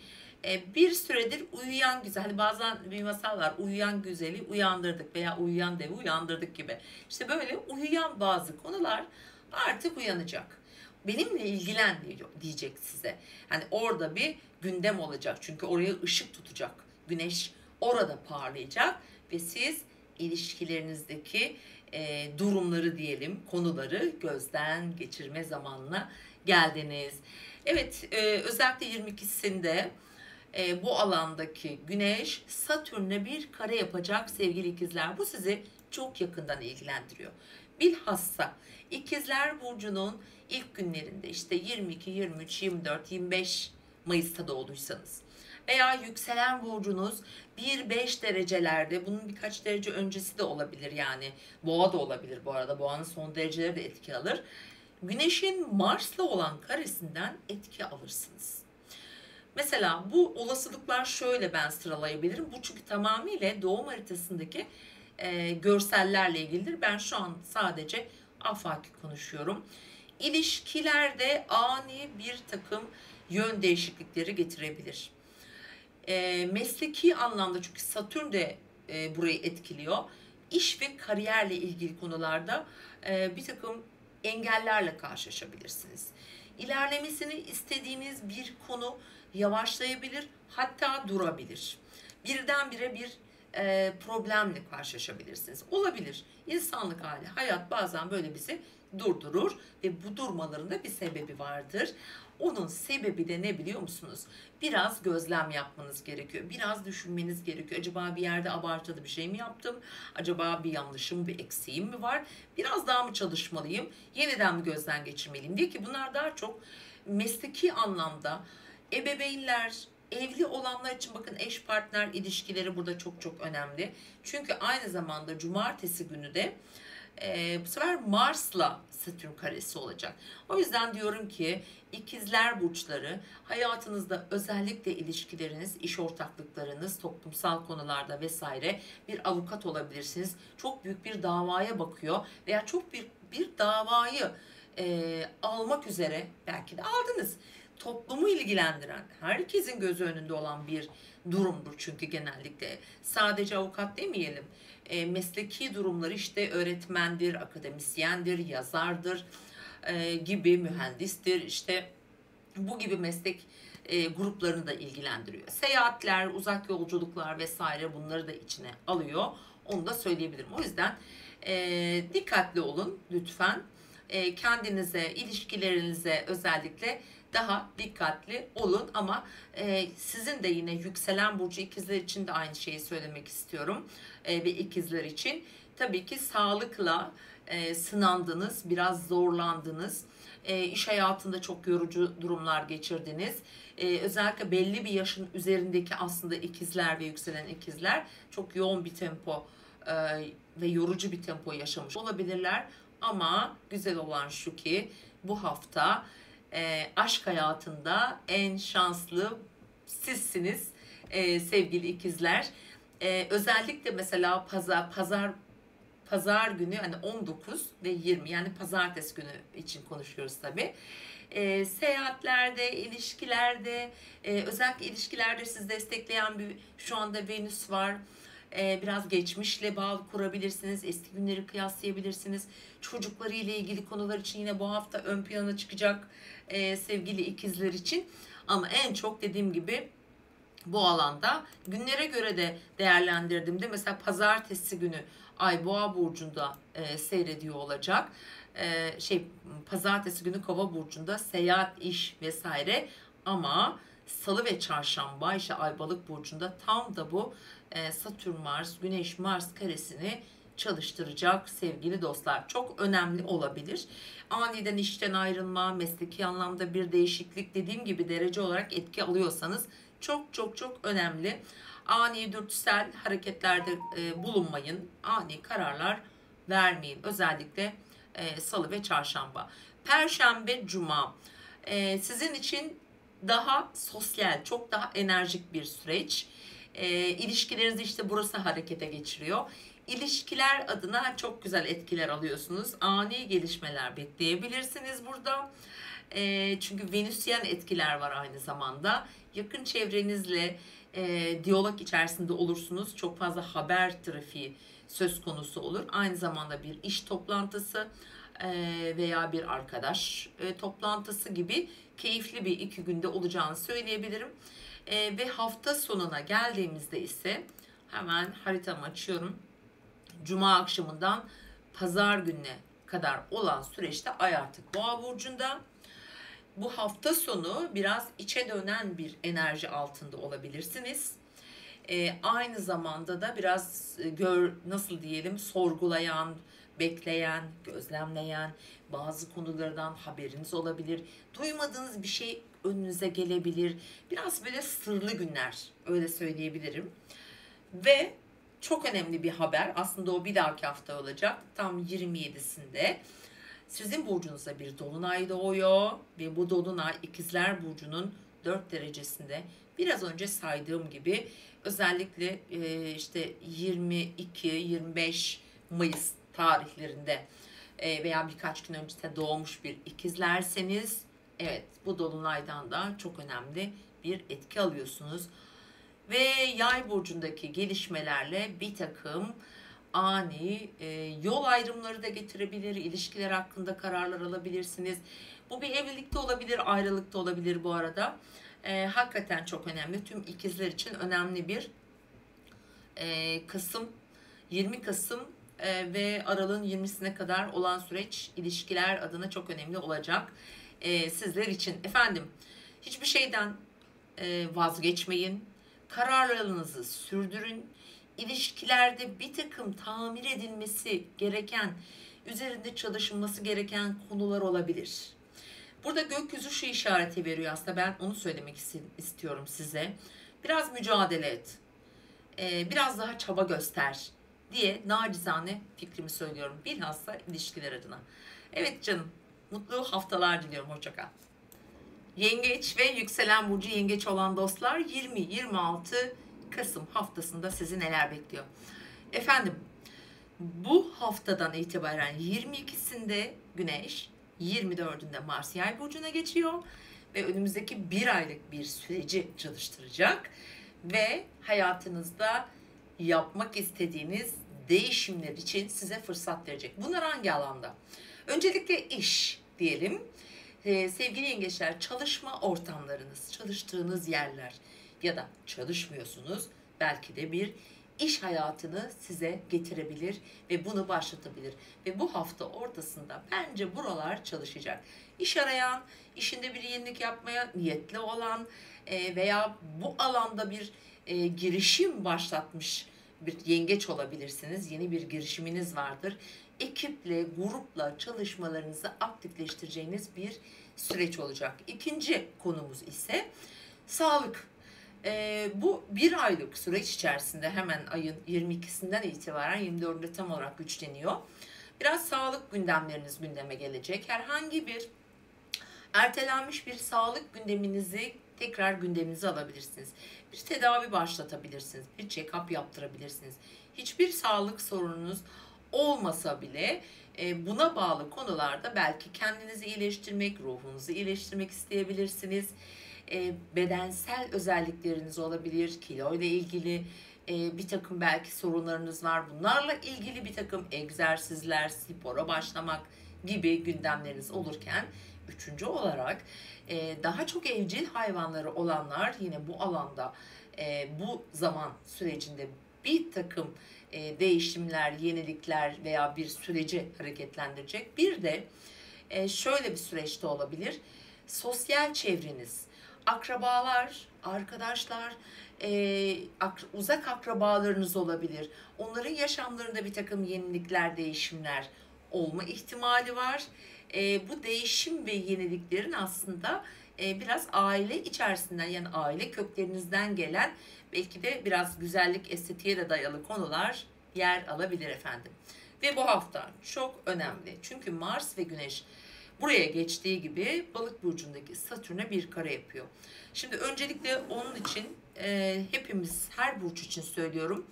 Bir süredir uyuyan güzel, hani bazen bir masal var, uyuyan güzeli uyandırdık veya uyuyan devi uyandırdık gibi. İşte böyle uyuyan bazı konular artık uyanacak. Benimle ilgilen diyecek size. Hani orada bir gündem olacak. Çünkü oraya ışık tutacak. Güneş orada parlayacak ve siz ilişkilerinizdeki durumları diyelim, konuları gözden geçirme zamanına geldiniz. Evet, özellikle 22'sinde bu alandaki Güneş Satürn'le bir kare yapacak sevgili ikizler. Bu sizi çok yakından ilgilendiriyor. Bilhassa ikizler burcunun ilk günlerinde işte 22, 23, 24, 25 Mayıs'ta doğduysanız veya yükselen burcunuz 1-5 derecelerde, bunun birkaç derece öncesi de olabilir, yani boğa da olabilir bu arada, boğanın son dereceleri de etki alır. Güneşin Mars'la olan karesinden etki alırsınız. Mesela bu olasılıklar şöyle ben sıralayabilirim. Bu çünkü tamamıyla doğum haritasındaki görsellerle ilgilidir. Ben şu an sadece afaki konuşuyorum. İlişkilerde ani bir takım yön değişiklikleri getirebilir. Mesleki anlamda, çünkü Satürn de burayı etkiliyor. İş ve kariyerle ilgili konularda bir takım engellerle karşılaşabilirsiniz. İlerlemesini istediğiniz bir konu yavaşlayabilir, hatta durabilir. Birdenbire bir problemle karşılaşabilirsiniz. Olabilir. İnsanlık hali. Hayat bazen böyle bizi durdurur ve bu durmaların da bir sebebi vardır. Onun sebebi de ne biliyor musunuz? Biraz gözlem yapmanız gerekiyor. Biraz düşünmeniz gerekiyor. Acaba bir yerde abartılı bir şey mi yaptım? Acaba bir yanlışım, bir eksiğim mi var? Biraz daha mı çalışmalıyım? Yeniden mi gözden geçirmeliyim diye ki bunlar daha çok mesleki anlamda ebeveynler, evli olanlar için bakın eş partner ilişkileri burada çok çok önemli. Çünkü aynı zamanda cumartesi günü de bu sefer Mars'la Satürn karesi olacak. O yüzden diyorum ki ikizler burçları hayatınızda özellikle ilişkileriniz, iş ortaklıklarınız, toplumsal konularda vesaire bir avukat olabilirsiniz. Çok büyük bir davaya bakıyor veya çok büyük bir davayı almak üzere belki de aldınız. Toplumu ilgilendiren, herkesin gözü önünde olan bir durumdur çünkü genellikle. Sadece avukat demeyelim. Mesleki durumları işte öğretmendir, akademisyendir, yazardır gibi, mühendistir, işte bu gibi meslek gruplarını da ilgilendiriyor. Seyahatler, uzak yolculuklar vesaire bunları da içine alıyor. Onu da söyleyebilirim. O yüzden dikkatli olun lütfen. Kendinize, ilişkilerinize özellikle daha dikkatli olun ama sizin de yine yükselen burcu ikizler için de aynı şeyi söylemek istiyorum ve ikizler için tabii ki sağlıkla sınandınız, biraz zorlandınız, iş hayatında çok yorucu durumlar geçirdiniz. Özellikle belli bir yaşın üzerindeki aslında ikizler ve yükselen ikizler çok yoğun bir tempo ve yorucu bir tempo yaşamış olabilirler ama güzel olan şu ki bu hafta aşk hayatında en şanslı sizsiniz sevgili ikizler. Özellikle mesela pazar günü hani 19 ve 20 yani pazartesi günü için konuşuyoruz tabi. Seyahatlerde, ilişkilerde, özellikle ilişkilerde sizi destekleyen bir şu anda Venüs var. Biraz geçmişle bağ kurabilirsiniz, eski günleri kıyaslayabilirsiniz. Çocukları ile ilgili konular için yine bu hafta ön plana çıkacak sevgili ikizler için. Ama en çok dediğim gibi bu alanda günlere göre de değerlendirdiğimde mesela pazartesi günü Ay Boğa burcunda seyrediyor olacak. Pazartesi günü Kova burcunda seyahat, iş vesaire ama Salı ve Çarşamba işte Ay Balık burcunda tam da bu Satürn Mars, Güneş Mars karesini çalıştıracak sevgili dostlar. Çok önemli olabilir. Aniden işten ayrılma, mesleki anlamda bir değişiklik dediğim gibi derece olarak etki alıyorsanız çok çok çok önemli. Ani dürtüsel hareketlerde bulunmayın. Ani kararlar vermeyin. Özellikle Salı ve Çarşamba. Perşembe, Cuma. Sizin için daha sosyal, çok daha enerjik bir süreç. İlişkilerinizi işte burası harekete geçiriyor. İlişkiler adına çok güzel etkiler alıyorsunuz. Ani gelişmeler bekleyebilirsiniz burada. Çünkü Venüsyen etkiler var aynı zamanda. Yakın çevrenizle diyalog içerisinde olursunuz. Çok fazla haber trafiği söz konusu olur. Aynı zamanda bir iş toplantısı veya bir arkadaş toplantısı gibi keyifli bir 2 günde olacağını söyleyebilirim. Ve hafta sonuna geldiğimizde ise hemen haritamı açıyorum. Cuma akşamından pazar gününe kadar olan süreçte Ay artık Boğa burcunda. Bu hafta sonu biraz içe dönen bir enerji altında olabilirsiniz. Aynı zamanda da biraz nasıl diyelim sorgulayan, bekleyen, gözlemleyen, bazı konulardan haberiniz olabilir. Duymadığınız bir şey önünüze gelebilir. Biraz böyle sırlı günler öyle söyleyebilirim. Ve çok önemli bir haber aslında o bir dahaki hafta olacak tam 27'sinde. Sizin burcunuza bir dolunay doğuyor ve bu dolunay ikizler burcunun 4 derecesinde biraz önce saydığım gibi özellikle işte 22-25 Mayıs tarihlerinde veya birkaç gün öncesinde doğmuş bir ikizlerseniz evet bu dolunaydan da çok önemli bir etki alıyorsunuz. Ve Yay burcundaki gelişmelerle bir takım ani yol ayrımları da getirebilir. İlişkiler hakkında kararlar alabilirsiniz. Bu bir evlilikte olabilir, ayrılıkta olabilir bu arada. Hakikaten çok önemli. Tüm ikizler için önemli bir Kasım, 20 Kasım ve Aralık'ın 20'sine kadar olan süreç ilişkiler adına çok önemli olacak sizler için. Efendim, hiçbir şeyden vazgeçmeyin. Kararlarınızı sürdürün. İlişkilerde bir takım tamir edilmesi gereken, üzerinde çalışılması gereken konular olabilir. Burada gökyüzü şu işareti veriyor aslında, ben onu söylemek istiyorum size. Biraz mücadele et. Biraz daha çaba göster diye nacizane fikrimi söylüyorum. Bilhassa ilişkiler adına. Evet canım, mutlu haftalar diliyorum. Hoşça kal. Yengeç ve yükselen burcu yengeç olan dostlar, 20-26 Kasım haftasında sizi neler bekliyor? Efendim, bu haftadan itibaren 22'sinde Güneş, 24'ünde Mars Yay burcuna geçiyor ve önümüzdeki bir aylık bir süreci çalıştıracak ve hayatınızda yapmak istediğiniz değişimler için size fırsat verecek. Bunlar hangi alanda? Öncelikle iş diyelim. Sevgili yengeçler, çalışma ortamlarınız, çalıştığınız yerler ya da çalışmıyorsunuz, belki de bir iş hayatını size getirebilir ve bunu başlatabilir. Ve bu hafta ortasında bence buralar çalışacak. İş arayan, işinde bir yenilik yapmaya niyetli olan veya bu alanda bir girişim başlatmış bir yengeç olabilirsiniz. Yeni bir girişiminiz vardır. Ekiple, grupla çalışmalarınızı aktifleştireceğiniz bir süreç olacak. İkinci konumuz ise sağlık. Bu bir aylık süreç içerisinde hemen ayın 22'sinden itibaren 24'ünde tam olarak güçleniyor. Biraz sağlık gündemleriniz gündeme gelecek. Herhangi bir ertelenmiş bir sağlık gündeminizi tekrar gündeminize alabilirsiniz. Bir tedavi başlatabilirsiniz. Bir check-up yaptırabilirsiniz. Hiçbir sağlık sorununuz olmasa bile buna bağlı konularda belki kendinizi iyileştirmek, ruhunuzu iyileştirmek isteyebilirsiniz. Bedensel özellikleriniz olabilir, kilo ile ilgili bir takım belki sorunlarınız var. Bunlarla ilgili bir takım egzersizler, spora başlamak gibi gündemleriniz olurken, üçüncü olarak daha çok evcil hayvanları olanlar yine bu alanda bu zaman sürecinde bir takım değişimler, yenilikler veya bir süreci hareketlendirecek. Bir de şöyle bir süreçte olabilir. Sosyal çevreniz, akrabalar, arkadaşlar, uzak akrabalarınız olabilir. Onların yaşamlarında bir takım yenilikler, değişimler olma ihtimali var. Bu değişim ve yeniliklerin aslında biraz aile içerisinden, yani aile köklerinizden gelen, belki de biraz güzellik, estetiğe de dayalı konular yer alabilir efendim. Ve bu hafta çok önemli. Çünkü Mars ve Güneş buraya geçtiği gibi Balık burcundaki Satürn'e bir kare yapıyor. Şimdi öncelikle onun için hepimiz, her burç için söylüyorum.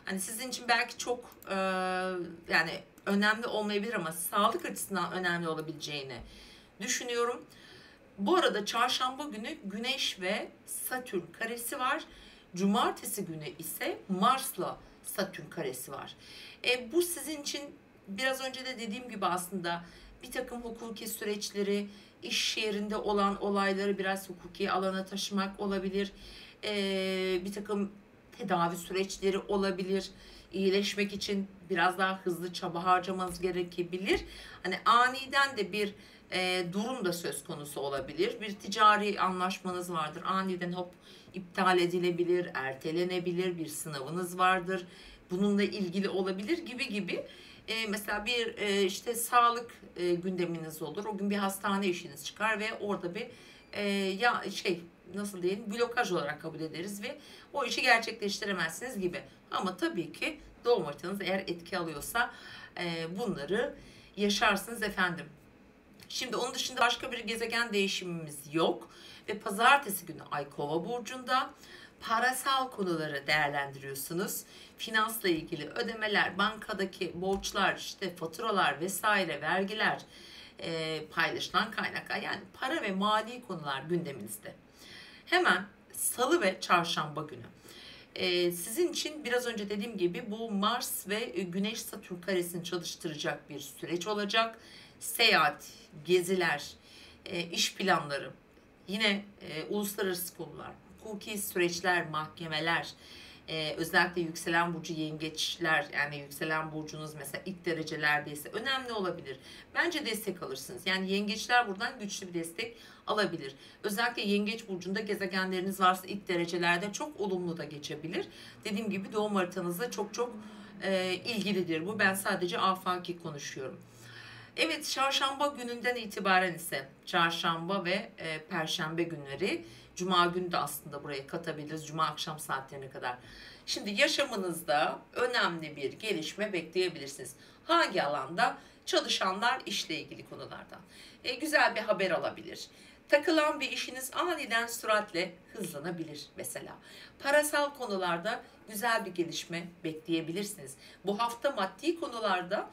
Hani sizin için belki çok yani önemli olmayabilir ama sağlık açısından önemli olabileceğini düşünüyorum. Bu arada çarşamba günü Güneş ve Satürn karesi var. Cumartesi günü ise Mars'la Satürn karesi var. Bu sizin için biraz önce de dediğim gibi aslında bir takım hukuki süreçleri, iş yerinde olan olayları biraz hukuki alana taşımak olabilir. Bir takım tedavi süreçleri olabilir. İyileşmek için biraz daha hızlı çaba harcamanız gerekebilir. Hani aniden de bir durum da söz konusu olabilir. Bir ticari anlaşmanız vardır. Aniden hop iptal edilebilir, ertelenebilir. Bir sınavınız vardır. Bununla ilgili olabilir gibi. Mesela bir işte sağlık gündeminiz olur. O gün bir hastane işiniz çıkar ve orada bir ya nasıl diyelim, blokaj olarak kabul ederiz ve o işi gerçekleştiremezsiniz gibi. Ama tabii ki doğum haritanız eğer etki alıyorsa bunları yaşarsınız efendim. Şimdi onun dışında başka bir gezegen değişimimiz yok ve pazartesi günü Ay Kova burcunda. Parasal konuları değerlendiriyorsunuz. Finansla ilgili ödemeler, bankadaki borçlar, işte faturalar vesaire, vergiler, paylaşılan kaynaklar, yani para ve mali konular gündeminizde. Hemen Salı ve Çarşamba günü Sizin için biraz önce dediğim gibi bu Mars ve Güneş Satürn karesini çalıştıracak bir süreç olacak. Seyahat, geziler, iş planları, yine uluslararası konular, hukuki süreçler, mahkemeler, özellikle yükselen burcu yengeçler, yani yükselen burcunuz mesela ilk derecelerdeyse önemli olabilir. Bence destek alırsınız. Yani yengeçler buradan güçlü bir destek alabilir. Özellikle yengeç burcunda gezegenleriniz varsa ilk derecelerde çok olumlu da geçebilir. Dediğim gibi doğum haritanızda çok çok ilgilidir bu. Ben sadece afaki konuşuyorum. Evet, çarşamba gününden itibaren ise çarşamba ve perşembe günleri, cuma günü de aslında buraya katabiliriz, cuma akşam saatlerine kadar. Şimdi yaşamınızda önemli bir gelişme bekleyebilirsiniz. Hangi alanda? Çalışanlar işle ilgili konulardan. Güzel bir haber alabilir. Takılan bir işiniz aniden süratle hızlanabilir mesela. Parasal konularda güzel bir gelişme bekleyebilirsiniz. Bu hafta maddi konularda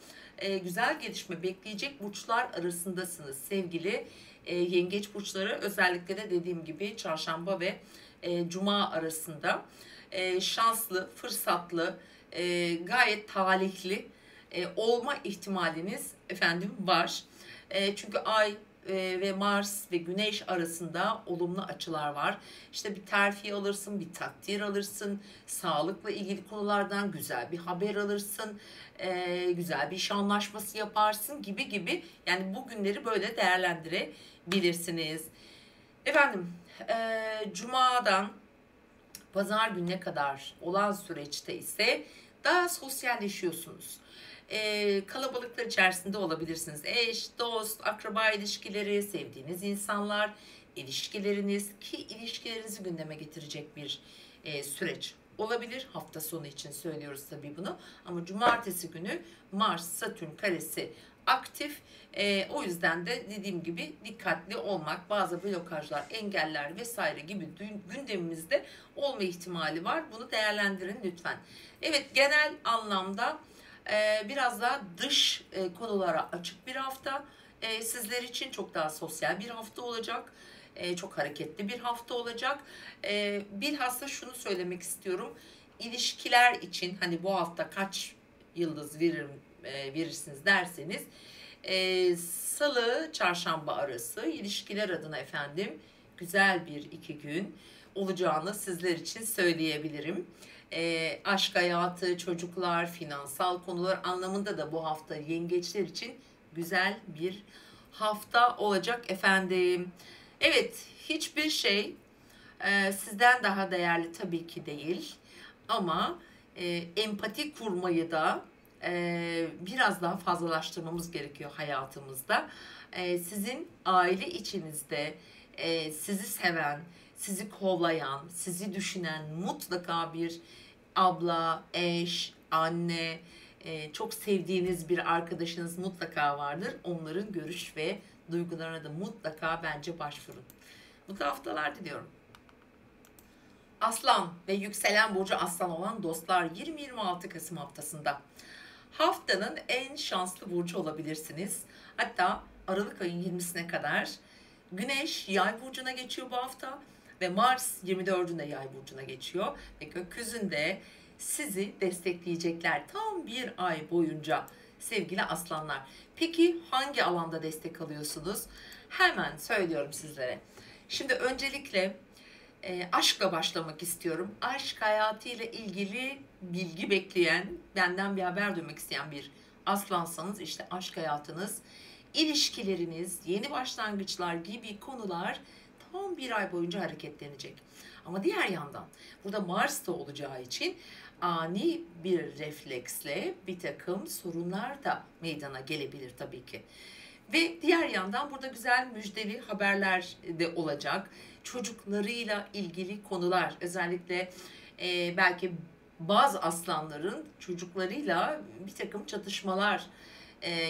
güzel gelişme bekleyecek burçlar arasındasınız sevgili yengeç burçları. Özellikle de dediğim gibi çarşamba ve cuma arasında şanslı, fırsatlı, gayet talihli olma ihtimaliniz efendim var. Çünkü ay ve Mars ve Güneş arasında olumlu açılar var. İşte bir terfi alırsın, bir takdir alırsın, sağlıkla ilgili konulardan güzel bir haber alırsın, güzel bir iş anlaşması yaparsın gibi gibi. Yani bu günleri böyle değerlendirebilirsiniz. Efendim, Cuma'dan Pazar gününe kadar olan süreçte ise daha sosyalleşiyorsunuz. Kalabalıklar içerisinde olabilirsiniz. Eş, dost, akraba ilişkileri, sevdiğiniz insanlar, ilişkileriniz ki ilişkilerinizi gündeme getirecek bir süreç olabilir. Hafta sonu için söylüyoruz tabii bunu. Ama cumartesi günü Mars-Satürn karesi aktif. O yüzden de dediğim gibi dikkatli olmak, bazı blokajlar, engeller vesaire gibi gündemimizde olma ihtimali var. Bunu değerlendirin lütfen. Evet, genel anlamda biraz daha dış konulara açık bir hafta. Sizler için çok daha sosyal bir hafta olacak. Çok hareketli bir hafta olacak. Bilhassa şunu söylemek istiyorum. İlişkiler için hani bu hafta kaç yıldız verirsiniz derseniz Salı, Çarşamba arası ilişkiler adına efendim güzel bir iki gün olacağını sizler için söyleyebilirim. Aşk hayatı, çocuklar, finansal konular anlamında da bu hafta yengeçler için güzel bir hafta olacak efendim. Evet, hiçbir şey sizden daha değerli tabii ki değil. Ama empati kurmayı da biraz daha fazlalaştırmamız gerekiyor hayatımızda. Sizin aile içinizde sizi seven, sizi kollayan, sizi düşünen mutlaka bir abla, eş, anne, çok sevdiğiniz bir arkadaşınız mutlaka vardır. Onların görüş ve duygularına da mutlaka bence başvurun. Mutlu haftalar diliyorum. Aslan ve yükselen burcu aslan olan dostlar 20-26 Kasım haftasında haftanın en şanslı burcu olabilirsiniz. Hatta Aralık ayın 20'sine kadar Güneş Yay burcuna geçiyor bu hafta ve Mars 24'ünde Yay burcuna geçiyor ve gökyüzünde sizi destekleyecekler tam bir ay boyunca sevgili aslanlar. Peki hangi alanda destek alıyorsunuz? Hemen söylüyorum sizlere. Şimdi öncelikle aşkla başlamak istiyorum. Aşk hayatıyla ilgili bilgi bekleyen, benden bir haber duymak isteyen bir aslansanız işte aşk hayatınız, ilişkileriniz, yeni başlangıçlar gibi konular tam bir ay boyunca hareketlenecek. Ama diğer yandan burada Mars da olacağı için ani bir refleksle bir takım sorunlar da meydana gelebilir tabii ki. Ve diğer yandan burada güzel müjdeli haberler de olacak. Çocuklarıyla ilgili konular, özellikle belki bazı aslanların çocuklarıyla bir takım çatışmalar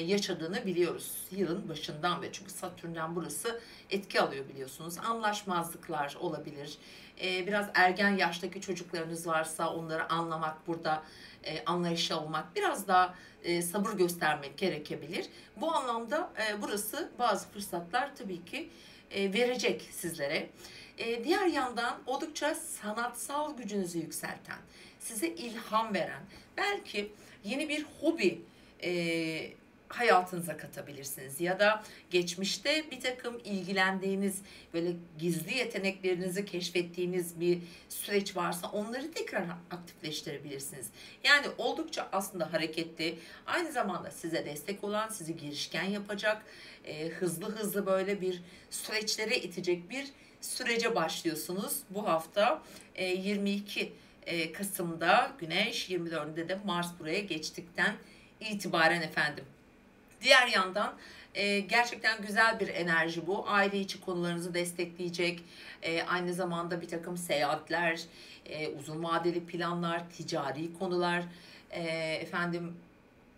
yaşadığını biliyoruz yılın başından beri. Çünkü Satürn'den burası etki alıyor biliyorsunuz. Anlaşmazlıklar olabilir. Biraz ergen yaştaki çocuklarınız varsa onları anlamak, burada anlayışlı olmak, biraz daha sabır göstermek gerekebilir. Bu anlamda burası bazı fırsatlar tabii ki verecek sizlere. Diğer yandan oldukça sanatsal gücünüzü yükselten, size ilham veren, belki yeni bir hobi hayatınıza katabilirsiniz. Ya da geçmişte bir takım ilgilendiğiniz, böyle gizli yeteneklerinizi keşfettiğiniz bir süreç varsa onları tekrar aktifleştirebilirsiniz. Yani oldukça aslında hareketli, aynı zamanda size destek olan, sizi girişken yapacak, hızlı hızlı böyle bir süreçlere itecek bir sürece başlıyorsunuz bu hafta. 22 Kasım'da Güneş, 24'ünde de Mars buraya geçtikten itibaren efendim. Diğer yandan gerçekten güzel bir enerji bu. Aile içi konularınızı destekleyecek. Aynı zamanda bir takım seyahatler, uzun vadeli planlar, ticari konular, efendim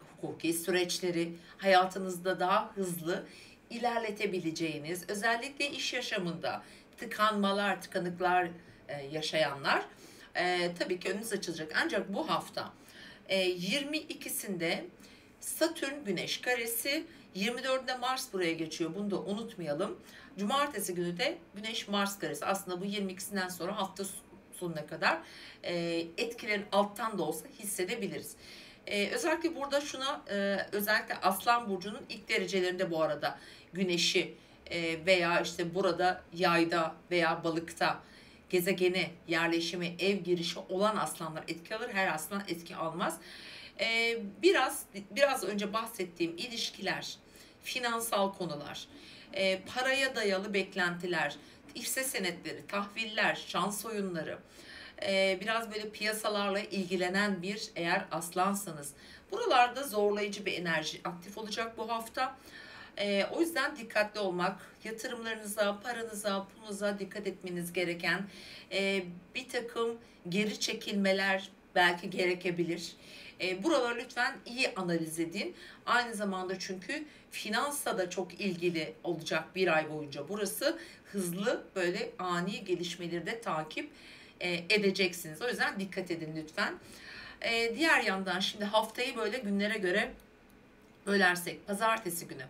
hukuki süreçleri hayatınızda daha hızlı ilerletebileceğiniz, özellikle iş yaşamında tıkanmalar, tıkanıklar yaşayanlar tabii ki önünüz açılacak. Ancak bu hafta 22'sinde Satürn Güneş karesi, 24'ünde Mars buraya geçiyor. Bunu da unutmayalım. Cumartesi günü de Güneş Mars karesi. Aslında bu 22'sinden sonra hafta sonuna kadar etkilerin alttan da olsa hissedebiliriz. Özellikle burada şuna, özellikle Aslan Burcu'nun ilk derecelerinde bu arada Güneş'i veya işte burada Yayda veya Balık'ta gezegeni, yerleşimi, ev girişi olan aslanlar etki alır. Her aslan etki almaz. Biraz önce bahsettiğim ilişkiler, finansal konular, paraya dayalı beklentiler, hisse senetleri, tahviller, şans oyunları, biraz böyle piyasalarla ilgilenen bir eğer aslansanız, buralarda zorlayıcı bir enerji aktif olacak bu hafta. O yüzden dikkatli olmak, yatırımlarınıza, paranıza, pulunuza dikkat etmeniz gereken bir takım geri çekilmeler belki gerekebilir. Buraları lütfen iyi analiz edin. Aynı zamanda çünkü finansla da çok ilgili olacak bir ay boyunca burası. Hızlı böyle ani gelişmeleri de takip edeceksiniz. O yüzden dikkat edin lütfen. Diğer yandan şimdi haftayı böyle günlere göre bölersek, pazartesi günü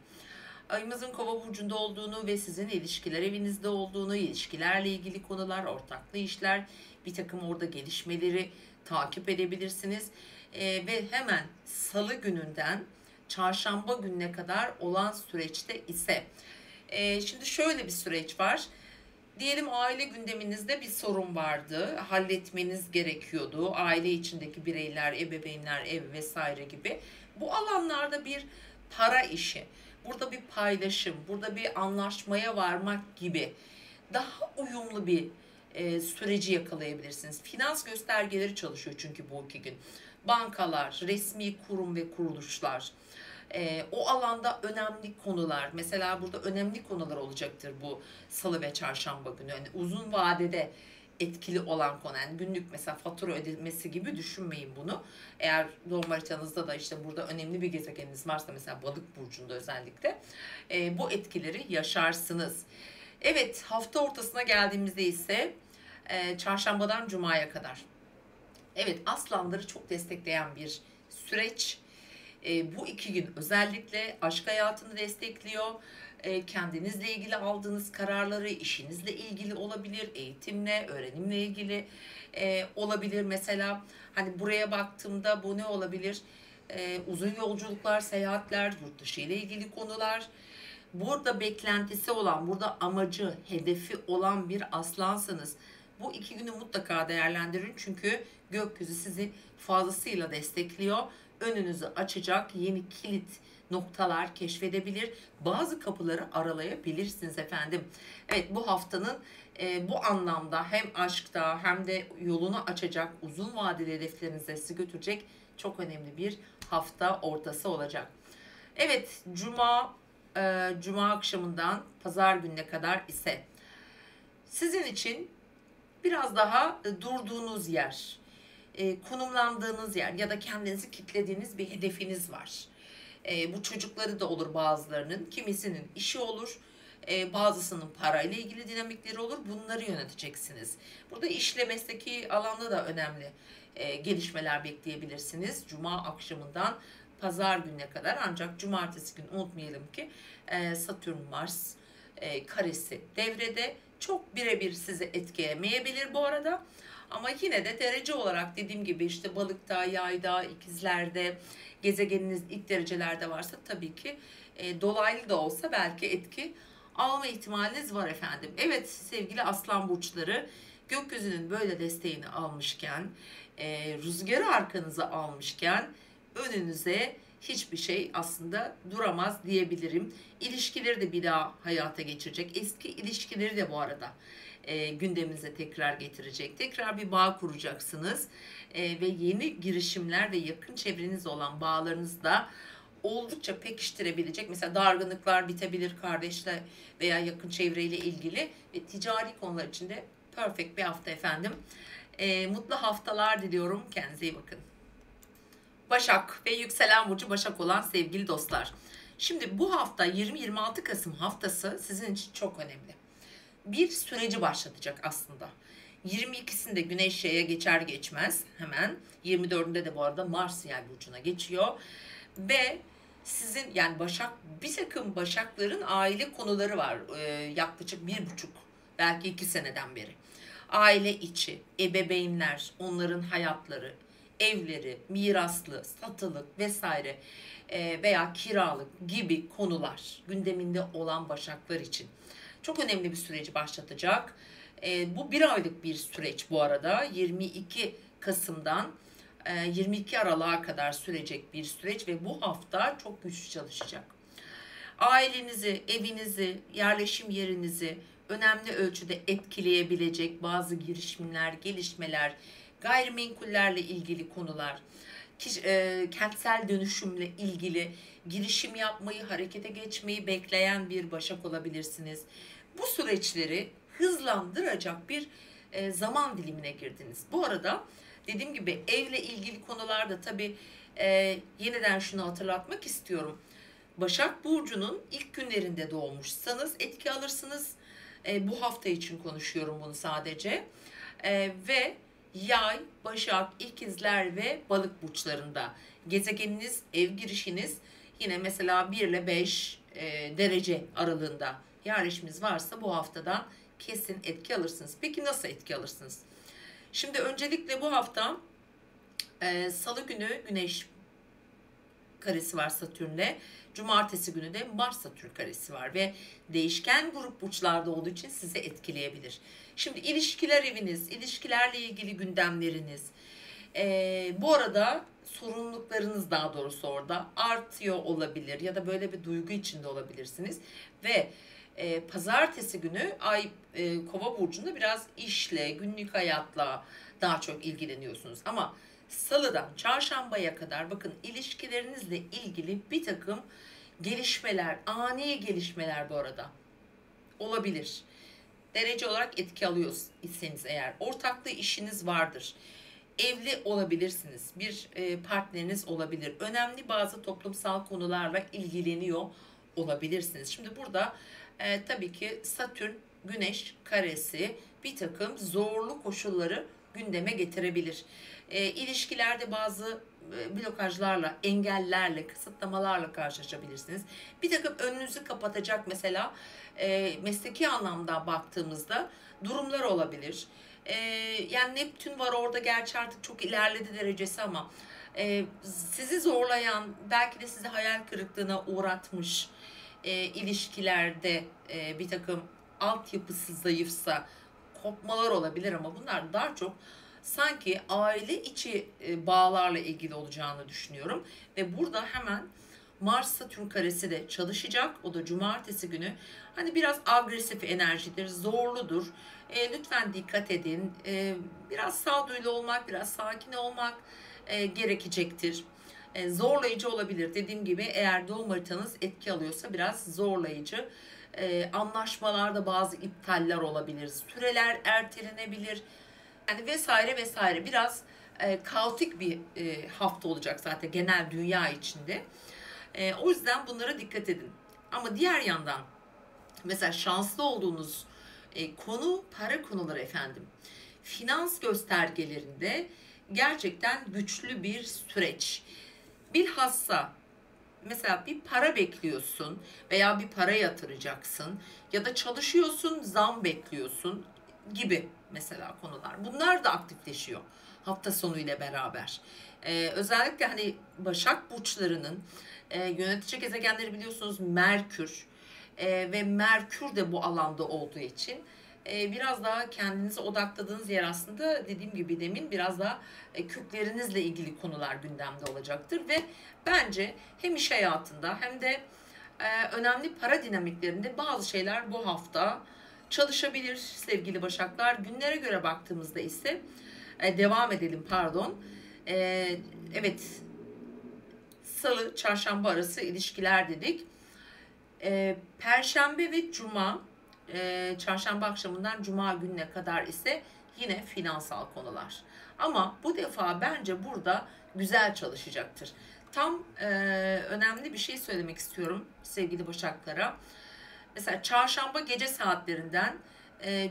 ayımızın Kova burcunda olduğunu ve sizin ilişkiler evinizde olduğunu, ilişkilerle ilgili konular, ortaklı işler, bir takım orada gelişmeleri takip edebilirsiniz. Ve hemen Salı gününden Çarşamba gününe kadar olan süreçte ise şimdi şöyle bir süreç var. Diyelim aile gündeminizde bir sorun vardı, halletmeniz gerekiyordu. Aile içindeki bireyler, ebeveynler, ev vesaire gibi. Bu alanlarda bir para işi, burada bir paylaşım, burada bir anlaşmaya varmak gibi daha uyumlu bir süreci yakalayabilirsiniz. Finans göstergeleri çalışıyor çünkü bu 2 gün. Bankalar, resmi kurum ve kuruluşlar, o alanda önemli konular, mesela burada önemli konular olacaktır bu Salı ve Çarşamba günü. Yani uzun vadede etkili olan konu, yani günlük mesela fatura ödemesi gibi düşünmeyin bunu. Eğer doğum haritanızda da işte burada önemli bir gezegeniniz varsa, mesela Balık burcunda özellikle bu etkileri yaşarsınız. Evet, hafta ortasına geldiğimizde ise Çarşambadan Cuma'ya kadar. Evet, aslanları çok destekleyen bir süreç. Bu 2 gün özellikle aşk hayatını destekliyor. Kendinizle ilgili aldığınız kararları, işinizle ilgili olabilir, eğitimle, öğrenimle ilgili olabilir. Mesela hani buraya baktığımda bu ne olabilir? Uzun yolculuklar, seyahatler, yurt dışı ile ilgili konular. Burada beklentisi olan, burada amacı, hedefi olan bir aslansanız bu 2 günü mutlaka değerlendirin. Çünkü gökyüzü sizi fazlasıyla destekliyor. Önünüzü açacak yeni kilit noktalar keşfedebilir. Bazı kapıları aralayabilirsiniz efendim. Evet, bu haftanın bu anlamda hem aşkta hem de yolunu açacak, uzun vadeli hedeflerinize sizi götürecek çok önemli bir hafta ortası olacak. Evet, Cuma akşamından Pazar gününe kadar ise sizin için biraz daha durduğunuz yer, konumlandığınız yer ya da kendinizi kitlediğiniz bir hedefiniz var. Bu çocukları da olur bazılarının, kimisinin işi olur, bazısının parayla ilgili dinamikleri olur. Bunları yöneteceksiniz. Burada işle mesleki alanda da önemli gelişmeler bekleyebilirsiniz. Cuma akşamından Pazar gününe kadar, ancak Cumartesi günü unutmayalım ki Satürn Mars karesi devrede. Çok birebir sizi etkilemeyebilir bu arada. Ama yine de derece olarak dediğim gibi işte balıkta, yayda, ikizlerde, gezegeniniz ilk derecelerde varsa tabii ki dolaylı da olsa belki etki alma ihtimaliniz var efendim. Evet sevgili aslan burçları, gökyüzünün böyle desteğini almışken, rüzgarı arkanıza almışken önünüze hiçbir şey aslında duramaz diyebilirim. İlişkileri de bir daha hayata geçirecek. Eski ilişkileri de bu arada gündeminize tekrar getirecek. Tekrar bir bağ kuracaksınız. Ve yeni girişimler ve yakın çevreniz olan bağlarınızı da oldukça pekiştirebilecek. Mesela dargınlıklar bitebilir kardeşle veya yakın çevreyle ilgili ve ticari konular için de perfect bir hafta efendim. Mutlu haftalar diliyorum. Kendinize iyi bakın. Başak ve yükselen burcu Başak olan sevgili dostlar. Şimdi bu hafta 20-26 Kasım haftası sizin için çok önemli. Bir süreci başlatacak aslında. 22'sinde Güneş Yay'a geçer geçmez hemen 24'ünde de bu arada Mars Yay burcuna geçiyor ve sizin yani bir takım Başakların aile konuları var yaklaşık 1,5 belki 2 seneden beri. Aile içi, ebeveynler, onların hayatları, evleri, miraslı, satılık vesaire veya kiralık gibi konular gündeminde olan Başaklar için çok önemli bir süreci başlatacak. Bu bir aylık bir süreç bu arada. 22 Kasım'dan 22 Aralık'a kadar sürecek bir süreç ve bu hafta çok güçlü çalışacak. Ailenizi, evinizi, yerleşim yerinizi önemli ölçüde etkileyebilecek bazı girişimler, gelişmeler, gayrimenkullerle ilgili konular, kentsel dönüşümle ilgili girişim yapmayı, harekete geçmeyi bekleyen bir Başak olabilirsiniz. Bu süreçleri hızlandıracak bir zaman dilimine girdiniz. Bu arada dediğim gibi evle ilgili konularda tabii yeniden şunu hatırlatmak istiyorum. Başak Burcu'nun ilk günlerinde doğmuşsanız etki alırsınız. Bu hafta için konuşuyorum bunu sadece. Ve Yay, Başak, İkizler ve Balık burçlarında gezegeniniz, ev girişiniz yine mesela 1 ile 5 derece aralığında yerleşiminiz varsa bu haftadan kesin etki alırsınız. Peki nasıl etki alırsınız? Şimdi öncelikle bu hafta Salı günü Güneş karesi var Satürn'le. Cumartesi günü de Mars Satürn karesi var ve değişken grup burçlarda olduğu için sizi etkileyebilir. Şimdi ilişkiler eviniz, ilişkilerle ilgili gündemleriniz, bu arada sorumluluklarınız daha doğrusu orada artıyor olabilir ya da böyle bir duygu içinde olabilirsiniz ve pazartesi günü Ay Kova burcunda biraz işle, günlük hayatla daha çok ilgileniyorsunuz ama Salıdan Çarşambaya kadar bakın ilişkilerinizle ilgili bir takım gelişmeler, ani gelişmeler bu arada olabilir. Derece olarak etki alıyorsanız eğer ortaklı işiniz vardır. Evli olabilirsiniz. Bir partneriniz olabilir. Önemli bazı toplumsal konularla ilgileniyor olabilirsiniz. Şimdi burada tabii ki Satürn, Güneş karesi bir takım zorlu koşulları gündeme getirebilir. İlişkilerde bazı blokajlarla, engellerle, kısıtlamalarla karşılaşabilirsiniz. Bir takım önünüzü kapatacak mesela mesleki anlamda baktığımızda durumlar olabilir. Yani Neptün var orada gerçi artık çok ilerledi derecesi ama sizi zorlayan, belki de sizi hayal kırıklığına uğratmış ilişkilerde bir takım altyapısı zayıfsa kopmalar olabilir ama bunlar daha çok sanki aile içi bağlarla ilgili olacağını düşünüyorum. Ve burada hemen Mars Satürn karesi de çalışacak. O da cumartesi günü. Hani biraz agresif enerjidir, zorludur. Lütfen dikkat edin. Biraz sağduyulu olmak, biraz sakin olmak gerekecektir. Zorlayıcı olabilir. Dediğim gibi eğer doğum haritanız etki alıyorsa biraz zorlayıcı. Anlaşmalarda bazı iptaller olabilir. Süreler ertelenebilir. Yani vesaire vesaire. Biraz kaotik bir hafta olacak zaten genel dünya içinde. O yüzden bunlara dikkat edin. Ama diğer yandan mesela şanslı olduğunuz konu para konuları efendim. Finans göstergelerinde gerçekten güçlü bir süreç. Bilhassa mesela bir para bekliyorsun veya bir para yatıracaksın ya da çalışıyorsun, zam bekliyorsun gibi mesela konular. Bunlar da aktifleşiyor hafta sonu ile beraber. Özellikle hani Başak burçlarının yönetici gezegenleri biliyorsunuz Merkür, ve Merkür de bu alanda olduğu için biraz daha kendinize odakladığınız yer aslında dediğim gibi demin biraz daha köklerinizle ilgili konular gündemde olacaktır ve bence hem iş hayatında hem de önemli para dinamiklerinde bazı şeyler bu hafta çalışabilir sevgili Başaklar. Günlere göre baktığımızda ise devam edelim pardon. Evet, Salı, Çarşamba arası ilişkiler dedik. Perşembe ve Cuma, Çarşamba akşamından Cuma gününe kadar ise yine finansal konular. Ama bu defa bence burada güzel çalışacaktır. Tam önemli bir şey söylemek istiyorum sevgili Başaklara. Mesela Çarşamba gece saatlerinden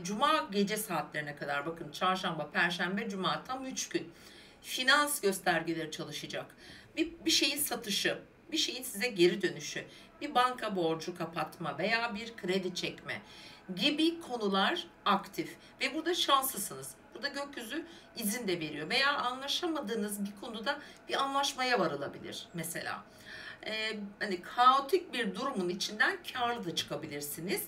Cuma gece saatlerine kadar bakın Çarşamba, Perşembe, Cuma tam 3 gün finans göstergeleri çalışacak. Bir şeyin satışı, bir şeyin size geri dönüşü, bir banka borcu kapatma veya bir kredi çekme gibi konular aktif ve burada şanslısınız. Burada gökyüzü izin de veriyor veya anlaşamadığınız bir konuda bir anlaşmaya varılabilir mesela. Hani kaotik bir durumun içinden karlı da çıkabilirsiniz.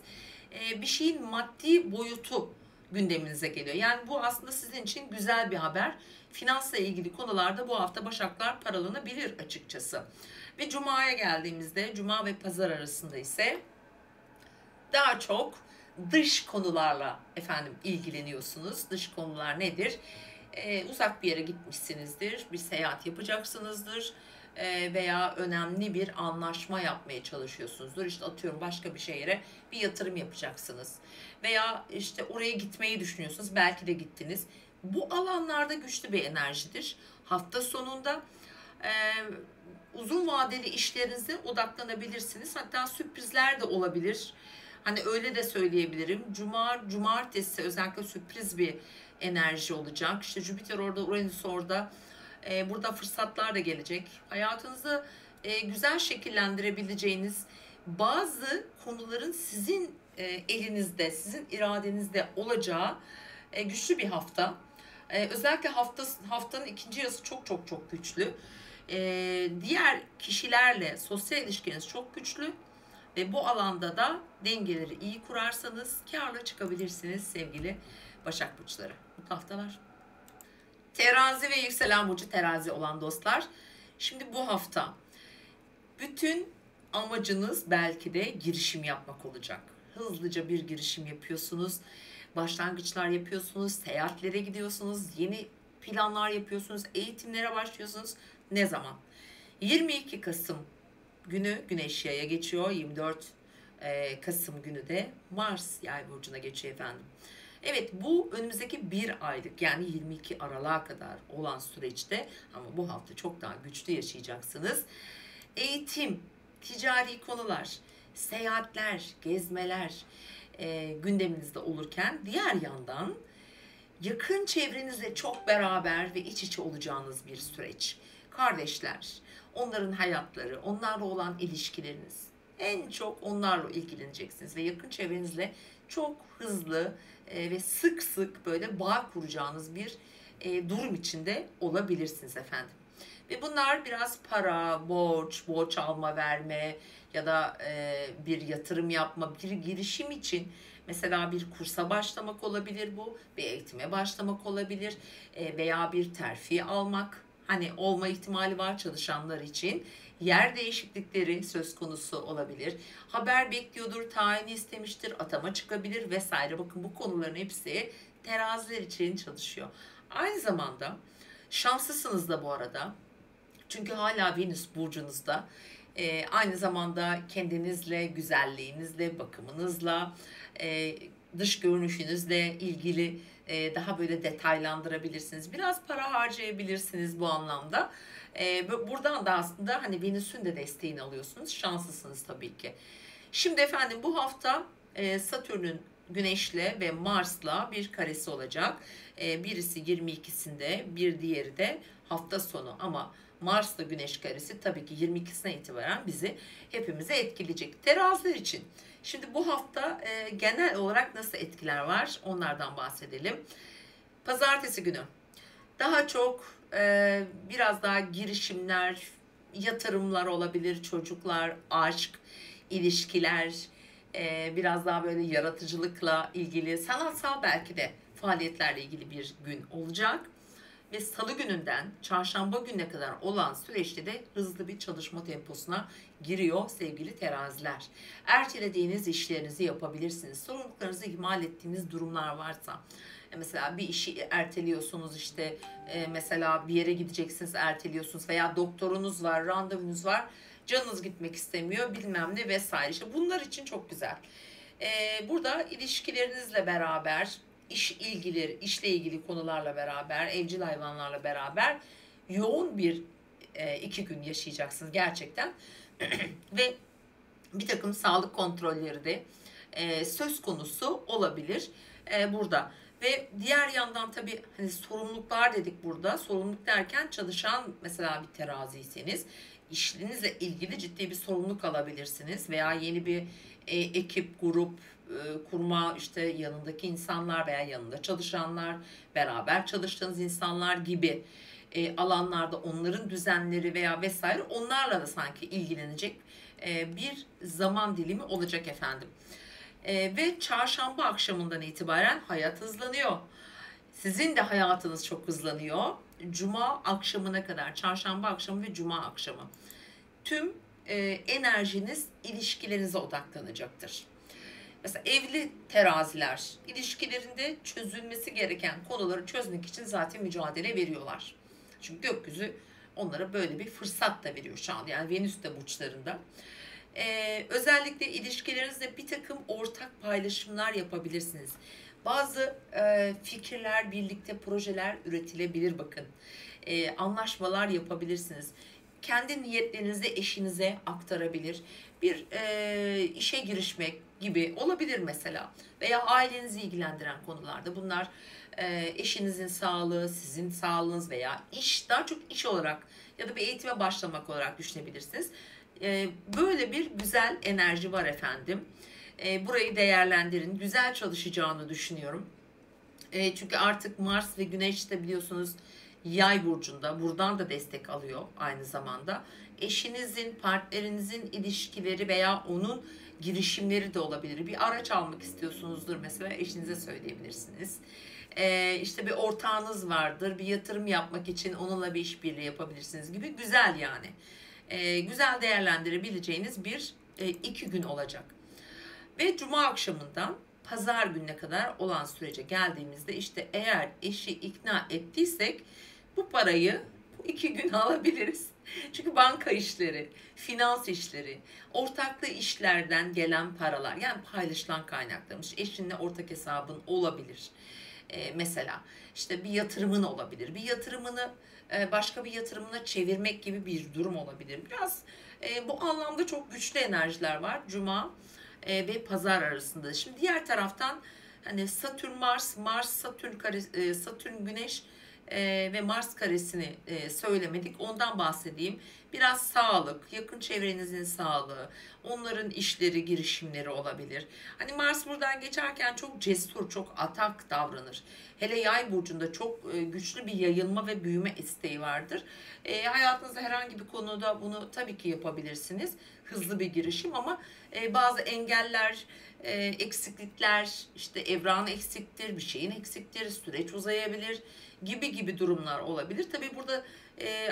Bir şeyin maddi boyutu gündeminize geliyor. Yani bu aslında sizin için güzel bir haber. Finansla ilgili konularda bu hafta Başaklar paralanabilir açıkçası. Ve Cuma'ya geldiğimizde Cuma ve Pazar arasında ise daha çok dış konularla efendim ilgileniyorsunuz. Dış konular nedir? Uzak bir yere gitmişsinizdir, bir seyahat yapacaksınızdır veya önemli bir anlaşma yapmaya çalışıyorsunuzdur. İşte atıyorum başka bir şehre bir yatırım yapacaksınız veya işte oraya gitmeyi düşünüyorsunuz. Belki de gittiniz. Bu alanlarda güçlü bir enerjidir. Hafta sonunda uzun vadeli işlerinize odaklanabilirsiniz. Hatta sürprizler de olabilir. Hani öyle de söyleyebilirim. Cumartesi özellikle sürpriz bir enerji olacak. İşte Jüpiter orada, Uranüs orada. Burada fırsatlar da gelecek. Hayatınızı güzel şekillendirebileceğiniz bazı konuların sizin elinizde, sizin iradenizde olacağı güçlü bir hafta. Özellikle haftanın ikinci yarısı çok çok çok güçlü. Diğer kişilerle sosyal ilişkiniz çok güçlü ve bu alanda da dengeleri iyi kurarsanız kârla çıkabilirsiniz sevgili Başak Burçları. Mutlu haftalar. Terazi ve yükselen burcu terazi olan dostlar. Şimdi bu hafta bütün amacınız belki de girişim yapmak olacak. Hızlıca bir girişim yapıyorsunuz. Başlangıçlar yapıyorsunuz. Seyahatlere gidiyorsunuz. Yeni planlar yapıyorsunuz. Eğitimlere başlıyorsunuz. Ne zaman? 22 Kasım günü Güneş Yay'a geçiyor. 24 Kasım günü de Mars Yay burcuna geçiyor efendim. Evet, bu önümüzdeki bir aylık yani 22 Aralık'a kadar olan süreçte ama bu hafta çok daha güçlü yaşayacaksınız. Eğitim, ticari konular, seyahatler, gezmeler gündeminizde olurken diğer yandan yakın çevrenizle çok beraber ve iç içe olacağınız bir süreç. Kardeşler, onların hayatları, onlarla olan ilişkileriniz, en çok onlarla ilgileneceksiniz ve yakın çevrenizle çok hızlı ve sık sık böyle bağ kuracağınız bir durum içinde olabilirsiniz efendim. Ve bunlar biraz para, borç alma verme ya da bir yatırım yapma, bir girişim için mesela bir kursa başlamak olabilir bu, bir eğitime başlamak olabilir veya bir terfi almak hani olma ihtimali var çalışanlar için. Yer değişiklikleri söz konusu olabilir. Haber bekliyordur, tayini istemiştir, atama çıkabilir vesaire. Bakın bu konuların hepsi teraziler için çalışıyor. Aynı zamanda şanslısınız da bu arada. Çünkü hala Venüs burcunuzda. Aynı zamanda kendinizle, güzelliğinizle, bakımınızla, dış görünüşünüzle ilgili daha böyle detaylandırabilirsiniz. Biraz para harcayabilirsiniz bu anlamda. Buradan da aslında hani Venüs'ün de desteğini alıyorsunuz. Şanslısınız tabii ki. Şimdi efendim bu hafta Satürn'ün Güneş'le ve Mars'la bir karesi olacak. Birisi 22'sinde, bir diğeri de hafta sonu ama Mars'la Güneş karesi tabii ki 22'sine itibaren bizi hepimize etkileyecek. Teraziler için. Şimdi bu hafta genel olarak nasıl etkiler var onlardan bahsedelim. Pazartesi günü daha çok biraz daha girişimler, yatırımlar olabilir, çocuklar, aşk, ilişkiler, biraz daha böyle yaratıcılıkla ilgili, sanatsal belki de faaliyetlerle ilgili bir gün olacak. Ve salı gününden çarşamba gününe kadar olan süreçte de hızlı bir çalışma temposuna giriyor sevgili teraziler. Ertelediğiniz işlerinizi yapabilirsiniz. Sorumluluklarınızı ihmal ettiğiniz durumlar varsa, mesela bir işi erteliyorsunuz, işte mesela bir yere gideceksiniz, erteliyorsunuz veya doktorunuz var, randevunuz var, canınız gitmek istemiyor, bilmem ne vesaire. İşte bunlar için çok güzel. Burada ilişkilerinizle beraber, işle ilgili konularla beraber, evcil hayvanlarla beraber yoğun bir 2 gün yaşayacaksınız gerçekten. Ve bir takım sağlık kontrolleri de söz konusu olabilir burada. Ve diğer yandan tabii hani sorumluluklar dedik burada. Sorumluluk derken çalışan mesela bir teraziyseniz işinizle ilgili ciddi bir sorumluluk alabilirsiniz veya yeni bir ekip, grup kurma, işte yanındaki insanlar veya yanında çalışanlar, beraber çalıştığınız insanlar gibi alanlarda onların düzenleri veya vesaire, onlarla da sanki ilgilenecek bir zaman dilimi olacak efendim. Ve çarşamba akşamından itibaren hayat hızlanıyor. Sizin de hayatınız çok hızlanıyor. Cuma akşamına kadar, çarşamba akşamı ve cuma akşamı tüm enerjiniz ilişkilerinize odaklanacaktır. Mesela evli teraziler ilişkilerinde çözülmesi gereken konuları çözmek için zaten mücadele veriyorlar. Çünkü gökyüzü onlara böyle bir fırsat da veriyor şu an. Yani Venüs de burçlarında. Özellikle ilişkilerinizde bir takım ortak paylaşımlar yapabilirsiniz. Bazı fikirler, birlikte projeler üretilebilir bakın. Anlaşmalar yapabilirsiniz. Kendi niyetlerinizi eşinize aktarabilir. Bir işe girişmek gibi olabilir mesela. Veya ailenizi ilgilendiren konularda. Bunlar eşinizin sağlığı, sizin sağlığınız veya iş, daha çok iş olarak ya da bir eğitime başlamak olarak düşünebilirsiniz. Böyle bir güzel enerji var efendim. Burayı değerlendirin. Güzel çalışacağını düşünüyorum. Çünkü artık Mars ve Güneş de biliyorsunuz Yay burcunda. Buradan da destek alıyor aynı zamanda. Eşinizin, partnerinizin ilişkileri veya onun girişimleri de olabilir. Bir araç almak istiyorsunuzdur mesela, eşinize söyleyebilirsiniz. İşte bir ortağınız vardır. Bir yatırım yapmak için onunla bir işbirliği yapabilirsiniz gibi. Güzel yani. Güzel değerlendirebileceğiniz bir 2 gün olacak. Ve cuma akşamından pazar gününe kadar olan sürece geldiğimizde, işte eğer eşi ikna ettiysek bu parayı bu 2 gün alabiliriz. Çünkü banka işleri, finans işleri, ortaklı işlerden gelen paralar, yani paylaşılan kaynaklarmış, eşinle ortak hesabın olabilir. Mesela işte bir yatırımın olabilir. Bir yatırımını başka bir yatırımına çevirmek gibi bir durum olabilir. Biraz bu anlamda çok güçlü enerjiler var Cuma ve Pazar arasında. Şimdi diğer taraftan hani Satürn Mars, Mars Satürn kare, Satürn Güneş ve Mars karesini söylemedik. Ondan bahsedeyim. Biraz sağlık, yakın çevrenizin sağlığı, onların işleri, girişimleri olabilir. Hani Mars buradan geçerken çok cesur, çok atak davranır. Hele Yay burcunda çok güçlü bir yayılma ve büyüme isteği vardır. Hayatınızda herhangi bir konuda bunu tabii ki yapabilirsiniz. Hızlı bir girişim ama bazı engeller, eksiklikler, işte evran eksiktir, bir şeyin eksiktir, süreç uzayabilir gibi durumlar olabilir. Tabii burada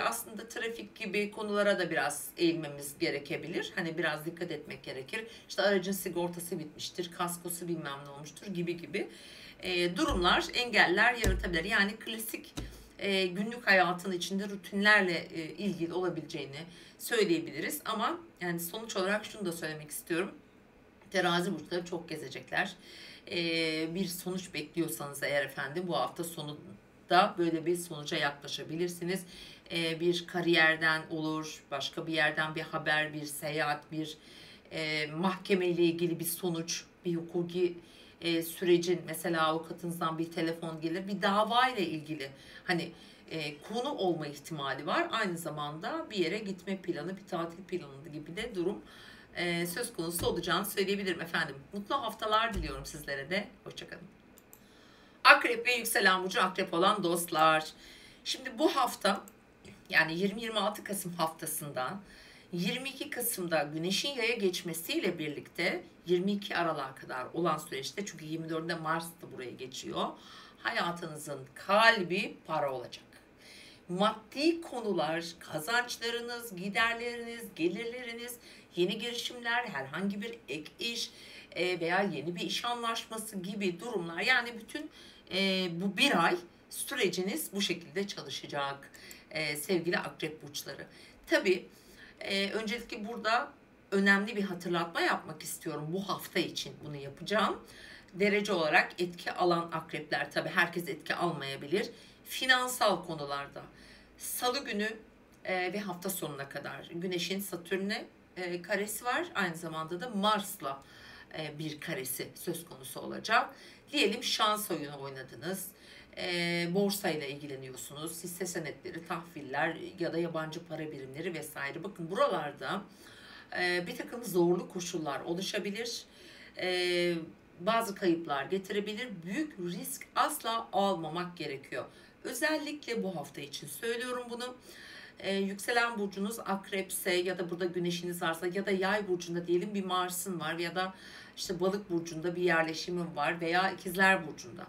aslında trafik gibi konulara da biraz eğilmemiz gerekebilir. Hani biraz dikkat etmek gerekir. İşte aracın sigortası bitmiştir, kaskosu bilmem ne olmuştur gibi durumlar, engeller yaratabilir. Yani klasik günlük hayatın içinde rutinlerle ilgili olabileceğini söyleyebiliriz. Ama yani sonuç olarak şunu da söylemek istiyorum. Terazi burçları çok gezecekler. Bir sonuç bekliyorsanız eğer efendim, bu hafta sonunda böyle bir sonuca yaklaşabilirsiniz. Bir kariyerden olur, başka bir yerden bir haber, bir seyahat, bir mahkeme ile ilgili bir sonuç, bir hukuki sürecin, mesela avukatınızdan bir telefon gelir, bir dava ile ilgili hani konu olma ihtimali var. Aynı zamanda bir yere gitme planı, bir tatil planı gibi de durum söz konusu olacağını söyleyebilirim efendim. Mutlu haftalar diliyorum sizlere de. Hoşçakalın. Akrep ve yükselen burcu akrep olan dostlar. Şimdi bu hafta, yani 20-26 Kasım haftasında 22 Kasım'da Güneş'in Yay'a geçmesiyle birlikte 22 Aralık'a kadar olan süreçte, çünkü 24'ünde Mars da buraya geçiyor, hayatınızın kalbi para olacak. Maddi konular, kazançlarınız, giderleriniz, gelirleriniz, yeni girişimler, herhangi bir ek iş veya yeni bir iş anlaşması gibi durumlar, yani bütün bu bir ay süreciniz bu şekilde çalışacak sevgili akrep burçları. Tabii öncelikle burada önemli bir hatırlatma yapmak istiyorum. Bu hafta için bunu yapacağım. Derece olarak etki alan akrepler, tabii herkes etki almayabilir. Finansal konularda Salı günü ve hafta sonuna kadar Güneş'in Satürn'e karesi var. Aynı zamanda da Mars'la bir karesi söz konusu olacak. Diyelim şans oyunu oynadınız. Borsayla ilgileniyorsunuz. Hisse senetleri, tahviller ya da yabancı para birimleri vesaire. Bakın buralarda bir takım zorlu koşullar oluşabilir. Bazı kayıplar getirebilir. Büyük risk asla almamak gerekiyor. Özellikle bu hafta için söylüyorum bunu. Yükselen burcunuz akrepse ya da burada güneşiniz varsa ya da yay burcunda diyelim bir Mars'ın var ya da işte balık burcunda bir yerleşimin var veya ikizler burcunda.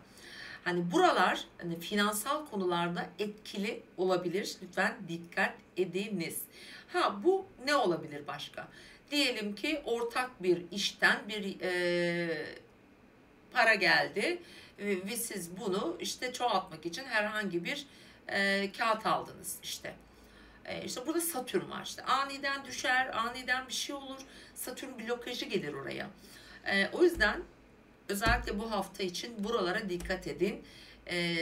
Hani buralar hani finansal konularda etkili olabilir. Lütfen dikkat ediniz. Ha, bu ne olabilir başka? Diyelim ki ortak bir işten bir para geldi ve siz bunu işte çoğaltmak için herhangi bir kağıt aldınız işte. İşte burada Satürn var, işte aniden düşer, aniden bir şey olur, Satürn blokajı gelir oraya. O yüzden özellikle bu hafta için buralara dikkat edin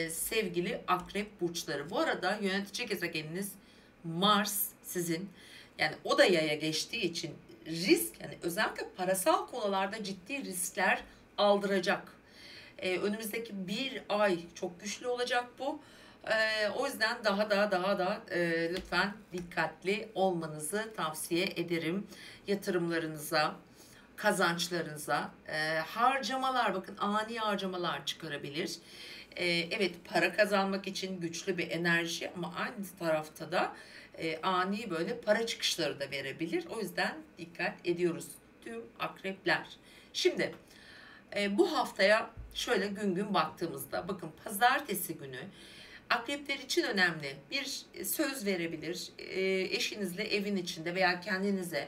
sevgili akrep burçları. Bu arada yönetici gezegeniniz Mars sizin, yani o da yaya geçtiği için risk, yani özellikle parasal konularda ciddi riskler aldıracak. Önümüzdeki bir ay çok güçlü olacak bu. O yüzden daha da lütfen dikkatli olmanızı tavsiye ederim. Yatırımlarınıza, kazançlarınıza, harcamalar, bakın ani harcamalar çıkarabilir. Evet, para kazanmak için güçlü bir enerji ama aynı tarafta da ani böyle para çıkışları da verebilir. O yüzden dikkat ediyoruz tüm akrepler. Şimdi bu haftaya şöyle gün gün baktığımızda, bakın pazartesi günü akrepler için önemli bir söz verebilir. Eşinizle evin içinde veya kendinize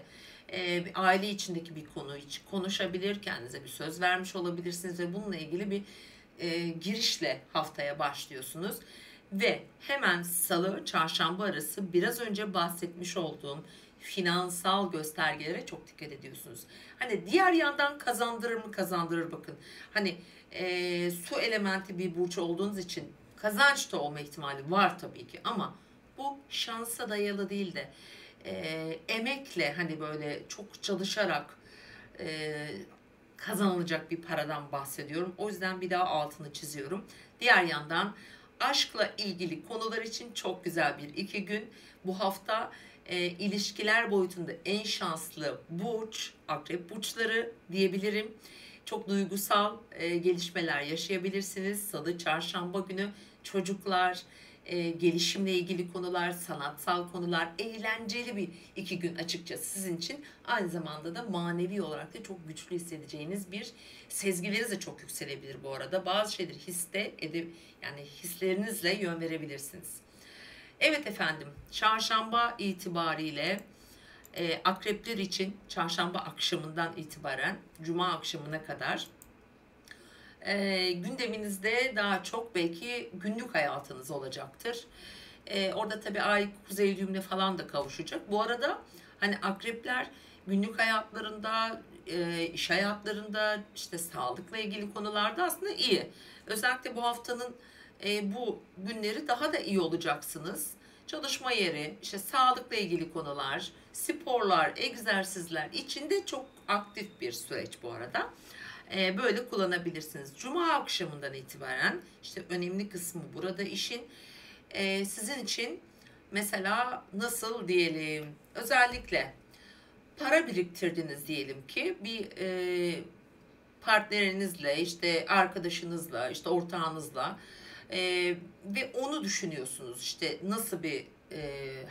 aile içindeki bir konu için konuşabilir, kendinize bir söz vermiş olabilirsiniz ve bununla ilgili bir girişle haftaya başlıyorsunuz. Ve hemen salı, çarşamba arası biraz önce bahsetmiş olduğum finansal göstergelere çok dikkat ediyorsunuz. Hani diğer yandan kazandırır mı? Kazandırır, bakın. Hani su elementi bir burç olduğunuz için kazanç da olma ihtimali var tabii ki, ama bu şansa dayalı değil de emekle, hani böyle çok çalışarak kazanılacak bir paradan bahsediyorum. O yüzden bir daha altını çiziyorum. Diğer yandan aşkla ilgili konular için çok güzel bir iki gün. Bu hafta ilişkiler boyutunda en şanslı burç akrep burçları diyebilirim. Çok duygusal gelişmeler yaşayabilirsiniz. Salı, çarşamba günü çocuklar, gelişimle ilgili konular, sanatsal konular, eğlenceli bir iki gün açıkçası sizin için. Aynı zamanda da manevi olarak da çok güçlü hissedeceğiniz bir, sezgileriniz de çok yükselebilir bu arada. Bazı şeyleri yani hislerinizle yön verebilirsiniz. Evet efendim, çarşamba itibariyle akrepler için çarşamba akşamından itibaren cuma akşamına kadar gündeminizde daha çok belki günlük hayatınız olacaktır. Orada tabii ay kuzey düğümüne falan da kavuşacak. Bu arada hani akrepler günlük hayatlarında, iş hayatlarında, işte sağlıkla ilgili konularda aslında iyi. Özellikle bu haftanın bu günleri daha da iyi olacaksınız. Çalışma yeri, işte sağlıkla ilgili konular, sporlar, egzersizler içinde çok aktif bir süreç bu arada. Böyle kullanabilirsiniz. Cuma akşamından itibaren işte önemli kısmı burada işin sizin için mesela nasıl diyelim, özellikle para biriktirdiniz diyelim ki bir partnerinizle, işte arkadaşınızla, işte ortağınızla ve onu düşünüyorsunuz. İşte nasıl bir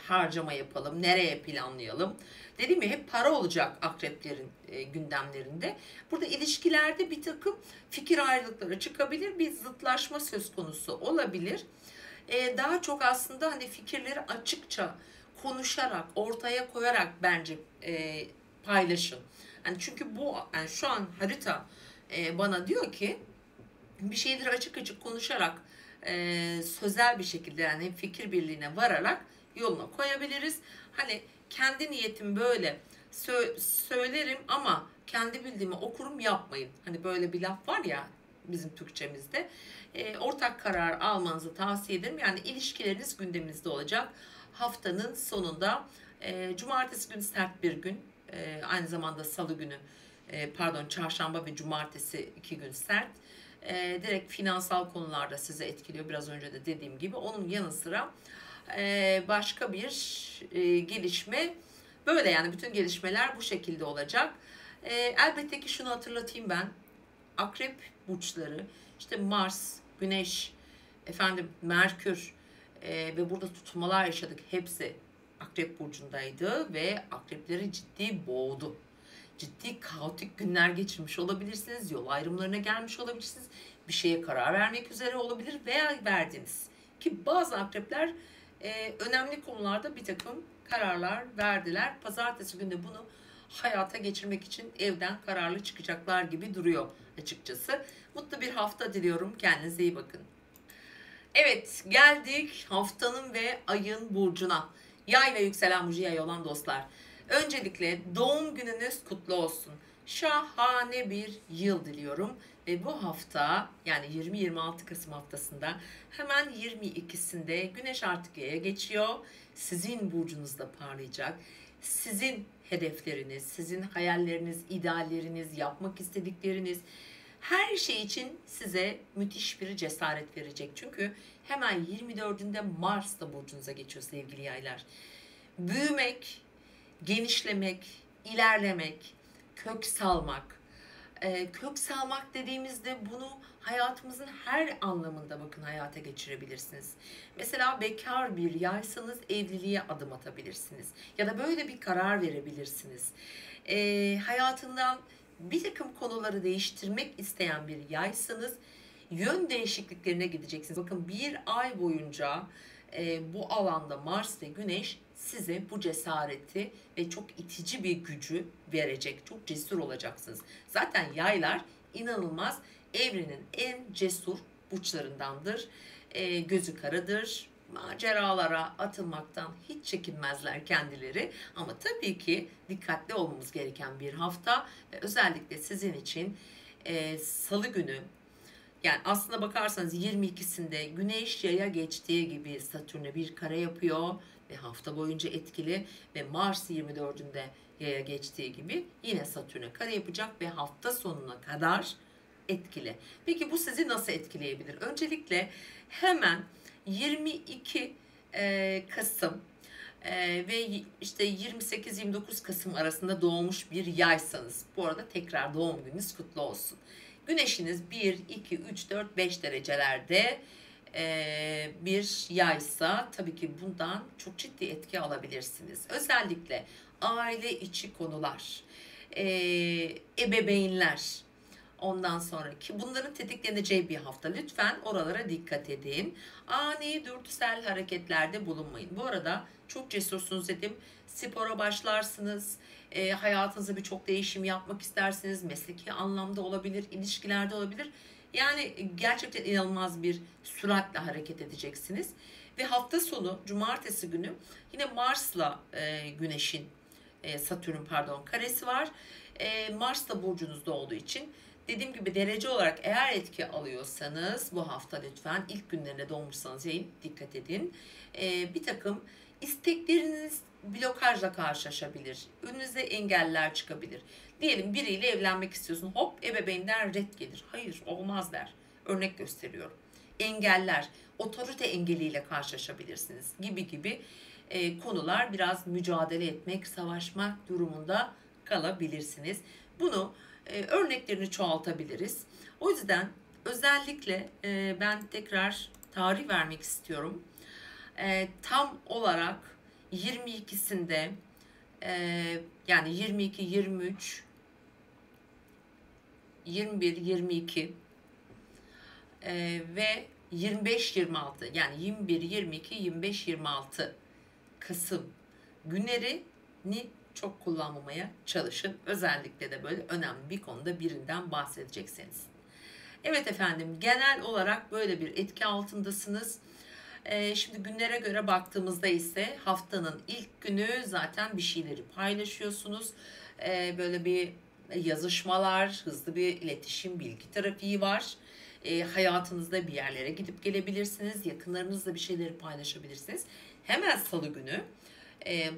harcama yapalım, nereye planlayalım. Dediğim gibi hep para olacak akreplerin gündemlerinde. Burada ilişkilerde bir takım fikir ayrılıkları çıkabilir, bir zıtlaşma söz konusu olabilir. Daha çok aslında hani fikirleri açıkça konuşarak, ortaya koyarak bence paylaşın. Yani çünkü bu, yani şu an harita bana diyor ki bir şeyleri açık açık konuşarak sözel bir şekilde, yani fikir birliğine vararak yoluna koyabiliriz. Hani kendi niyetim böyle söylerim ama kendi bildiğimi okurum yapmayın. Hani böyle bir laf var ya bizim Türkçemizde. Ortak karar almanızı tavsiye ederim. Yani ilişkileriniz gündeminizde olacak. Haftanın sonunda cumartesi günü sert bir gün. Aynı zamanda salı günü çarşamba ve cumartesi 2 gün sert. Direkt finansal konularda sizi etkiliyor. Biraz önce de dediğim gibi. Onun yanı sıra başka bir gelişme böyle, yani bütün gelişmeler bu şekilde olacak. Elbette ki şunu hatırlatayım ben. Akrep burçları, işte Mars, Güneş, Merkür ve burada tutulmalar yaşadık. Hepsi Akrep burcundaydı ve akrepleri ciddi boğdu. Ciddi kaotik günler geçirmiş olabilirsiniz. Yol ayrımlarına gelmiş olabilirsiniz. Bir şeye karar vermek üzere olabilir veya verdiniz. Ki bazı akrepler önemli konularda bir takım kararlar verdiler. Pazartesi günü bunu hayata geçirmek için evden kararlı çıkacaklar gibi duruyor açıkçası. Mutlu bir hafta diliyorum. Kendinize iyi bakın. Evet, geldik haftanın ve ayın burcuna. Yay ve yükselen burcu yay olan dostlar. Öncelikle doğum gününüz kutlu olsun. Şahane bir yıl diliyorum. Ve bu hafta, yani 20-26 Kasım haftasında hemen 22'sinde Güneş artık yaya geçiyor. Sizin burcunuzda parlayacak. Sizin hedefleriniz, sizin hayalleriniz, idealleriniz, yapmak istedikleriniz, her şey için size müthiş bir cesaret verecek. Çünkü hemen 24'ünde Mars da burcunuza geçiyor sevgili yaylar. Büyümek, genişlemek, ilerlemek, kök salmak. Kök salmak dediğimizde bunu hayatımızın her anlamında bakın hayata geçirebilirsiniz. Mesela bekar bir yaysanız evliliğe adım atabilirsiniz. Ya da böyle bir karar verebilirsiniz. Hayatından bir takım konuları değiştirmek isteyen bir yaysanız yön değişikliklerine gideceksiniz. Bakın bir ay boyunca bu alanda Mars ve Güneş size bu cesareti ve çok itici bir gücü verecek. Çok cesur olacaksınız. Zaten yaylar inanılmaz evrenin en cesur burçlarındandır. Gözü karadır. Maceralara atılmaktan hiç çekinmezler kendileri. Ama tabii ki dikkatli olmamız gereken bir hafta. Ve özellikle sizin için salı günü, yani aslına bakarsanız 22'sinde Güneş yaya geçtiği gibi Satürn'e bir kare yapıyor ve hafta boyunca etkili, ve Mars 24'ünde yaya geçtiği gibi yine Satürn'e kare yapacak ve hafta sonuna kadar etkili. Peki bu sizi nasıl etkileyebilir? Öncelikle hemen 22 Kasım ve işte 28-29 Kasım arasında doğmuş bir yaysanız, bu arada tekrar doğum gününüz kutlu olsun. Güneşiniz 1, 2, 3, 4, 5 derecelerde bir yaysa tabii ki bundan çok ciddi etki alabilirsiniz. Özellikle aile içi konular, ebeveynler, ondan sonraki bunların tetikleneceği bir hafta. Lütfen oralara dikkat edin. Ani dürtüsel hareketlerde bulunmayın. Bu arada çok cesursunuz dedim. Spora başlarsınız. Hayatınızda birçok değişim yapmak istersiniz. Mesleki anlamda olabilir, ilişkilerde olabilir. Yani gerçekten inanılmaz bir süratle hareket edeceksiniz. Ve hafta sonu cumartesi günü yine Mars'la Güneş'in karesi var. Mars da burcunuzda olduğu için dediğim gibi derece olarak eğer etki alıyorsanız bu hafta lütfen ilk günlerine doğmuşsanız yayın dikkat edin. Bir takım istekleriniz blokajla karşılaşabilir. Önünüze engeller çıkabilir. Diyelim biriyle evlenmek istiyorsun. Hop ebeveynden red gelir. Hayır olmaz der. Örnek gösteriyorum. engeller, otorite engeliyle karşılaşabilirsiniz gibi konular, biraz mücadele etmek, savaşmak durumunda kalabilirsiniz. Bunu örneklerini çoğaltabiliriz. O yüzden özellikle ben tekrar tarih vermek istiyorum. Tam olarak 22'sinde yani 22, 23, 21, 22 ve 25-26, yani 21, 22, 25, 26 Kasım günlerini çok kullanmamaya çalışın. Özellikle de böyle önemli bir konuda birinden bahsedecekseniz. Evet efendim, genel olarak böyle bir etki altındasınız. Şimdi günlere göre baktığımızda ise haftanın ilk günü zaten bir şeyleri paylaşıyorsunuz. Böyle bir yazışmalar, hızlı bir iletişim, bilgi trafiği var. Hayatınızda bir yerlere gidip gelebilirsiniz. Yakınlarınızla bir şeyleri paylaşabilirsiniz. Hemen salı günü,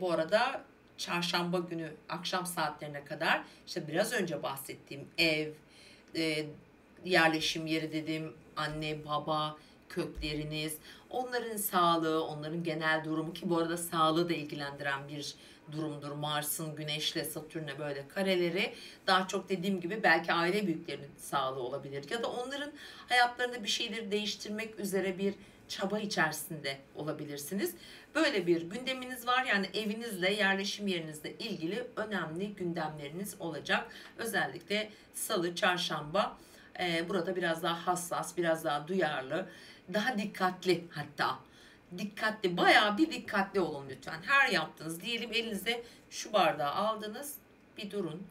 bu arada çarşamba günü akşam saatlerine kadar işte biraz önce bahsettiğim ev, yerleşim yeri dedim, anne, baba, kökleriniz, onların sağlığı, onların genel durumu, ki bu arada sağlığı da ilgilendiren bir durumdur. Mars'ın Güneş'le Satürn'le böyle kareleri daha çok, dediğim gibi, belki aile büyüklerinin sağlığı olabilir ya da onların hayatlarında bir şeyleri değiştirmek üzere bir çaba içerisinde olabilirsiniz. Böyle bir gündeminiz var, yani evinizle, yerleşim yerinizle ilgili önemli gündemleriniz olacak. Özellikle salı, çarşamba burada biraz daha hassas, biraz daha duyarlı, daha dikkatli, hatta dikkatli, bayağı bir dikkatli olun lütfen. Her yaptığınız, diyelim elinize şu bardağı aldınız, bir durun,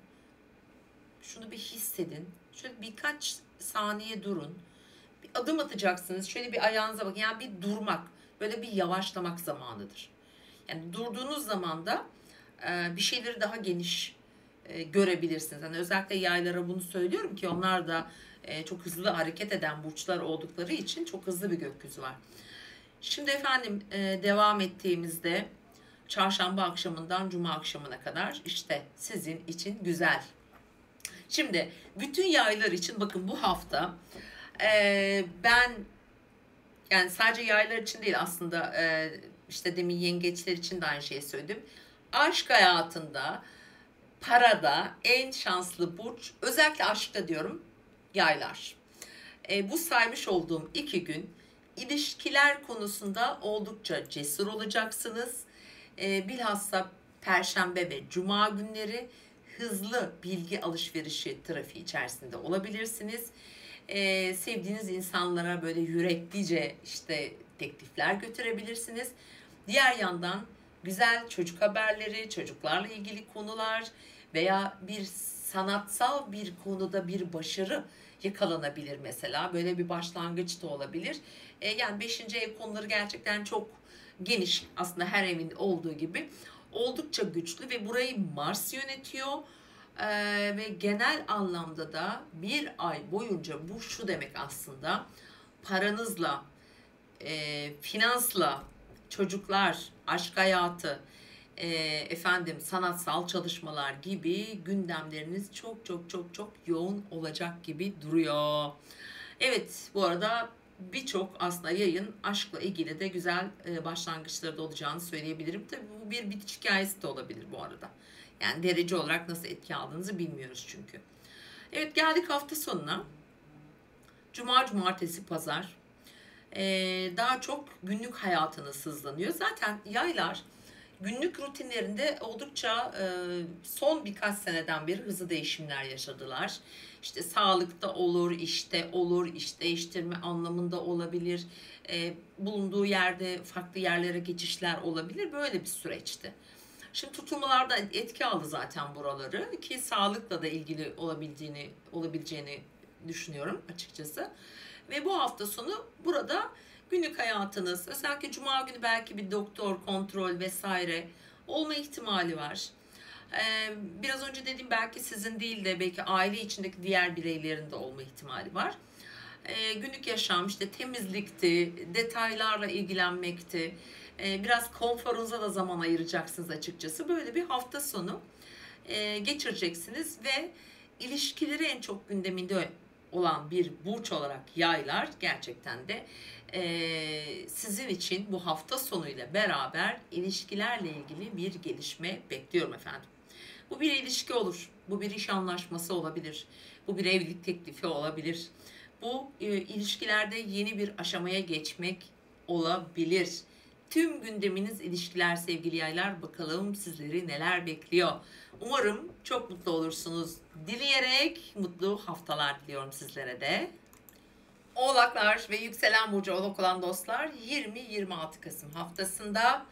şunu bir hissedin, şöyle birkaç saniye durun, bir adım atacaksınız, şöyle bir ayağınıza bakın, yani bir durmak, böyle bir yavaşlamak zamanıdır. Yani durduğunuz zaman da bir şeyleri daha geniş görebilirsiniz. Yani özellikle yaylara bunu söylüyorum ki onlar da çok hızlı hareket eden burçlar oldukları için çok hızlı bir gökyüzü var. Şimdi efendim, devam ettiğimizde çarşamba akşamından cuma akşamına kadar işte sizin için güzel. Şimdi bütün yaylar için bakın, bu hafta ben, yani sadece yaylar için değil aslında, işte demin yengeçler için de aynı şeyi söyledim. Aşk hayatında, parada en şanslı burç, özellikle aşkta diyorum, yaylar. Bu saymış olduğum 2 gün ilişkiler konusunda oldukça cesur olacaksınız. Bilhassa Perşembe ve Cuma günleri hızlı bilgi alışverişi trafiği içerisinde olabilirsiniz. Sevdiğiniz insanlara böyle yüreklice işte teklifler götürebilirsiniz. Diğer yandan güzel çocuk haberleri, çocuklarla ilgili konular veya bir sanatsal bir konuda bir başarı yakalanabilir mesela. Böyle bir başlangıç da olabilir. Yani 5. ev konuları gerçekten çok geniş. Aslında her evin olduğu gibi oldukça güçlü ve burayı Mars yönetiyor. Ve genel anlamda da bir ay boyunca, bu şu demek aslında: paranızla, finansla, çocuklar, aşk hayatı, efendim sanatsal çalışmalar gibi gündemleriniz çok çok çok çok yoğun olacak gibi duruyor. Evet, bu arada birçok aslında yayın aşkla ilgili de güzel başlangıçları da olacağını söyleyebilirim. Tabii bu bir bitiş hikayesi de olabilir bu arada. Yani derece olarak nasıl etki aldığınızı bilmiyoruz çünkü. Evet, geldik hafta sonuna. Cuma, cumartesi, pazar. Daha çok günlük hayatınız hızlanıyor. Zaten yaylar günlük rutinlerinde oldukça son birkaç seneden beri hızlı değişimler yaşadılar. İşte sağlıkta olur, işte olur, iş değiştirme anlamında olabilir. Bulunduğu yerde farklı yerlere geçişler olabilir. Böyle bir süreçti. Şimdi tutulmalarda etki aldı zaten buraları, ki sağlıkla da ilgili olabileceğini düşünüyorum açıkçası. Ve bu hafta sonu burada günlük hayatınız, özellikle cuma günü belki bir doktor kontrol vesaire olma ihtimali var. Biraz önce dediğim, belki sizin değil de belki aile içindeki diğer bireylerin de olma ihtimali var. Günlük yaşam işte temizlikti, detaylarla ilgilenmekti. Biraz konforunuza da zaman ayıracaksınız açıkçası. Böyle bir hafta sonu geçireceksiniz ve ilişkileri en çok gündeminde olan bir burç olarak yaylar gerçekten de sizin için bu hafta sonuyla beraber ilişkilerle ilgili bir gelişme bekliyorum efendim. Bu bir ilişki olur, bu bir iş anlaşması olabilir, bu bir evlilik teklifi olabilir. Bu ilişkilerde yeni bir aşamaya geçmek olabilir. Tüm gündeminiz ilişkiler sevgili yaylar. Bakalım sizleri neler bekliyor. Umarım çok mutlu olursunuz dileyerek mutlu haftalar diliyorum sizlere de. Oğlaklar ve yükselen burcu oğlak olan dostlar 20-26 Kasım haftasında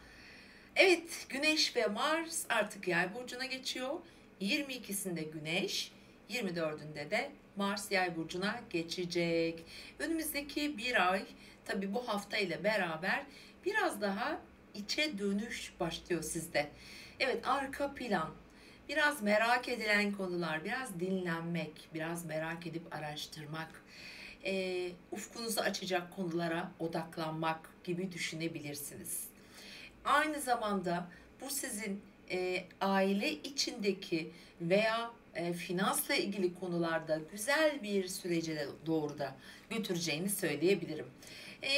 evet Güneş ve Mars artık Yay burcuna geçiyor. 22'sinde Güneş, 24'ünde de Mars Yay burcuna geçecek. Önümüzdeki bir ay tabi bu hafta ile beraber biraz daha içe dönüş başlıyor sizde. Evet, arka plan, biraz merak edilen konular, biraz dinlenmek, biraz merak edip araştırmak, ufkunuzu açacak konulara odaklanmak gibi düşünebilirsiniz. Aynı zamanda bu sizin aile içindeki veya finansla ilgili konularda güzel bir sürece de doğru da götüreceğini söyleyebilirim.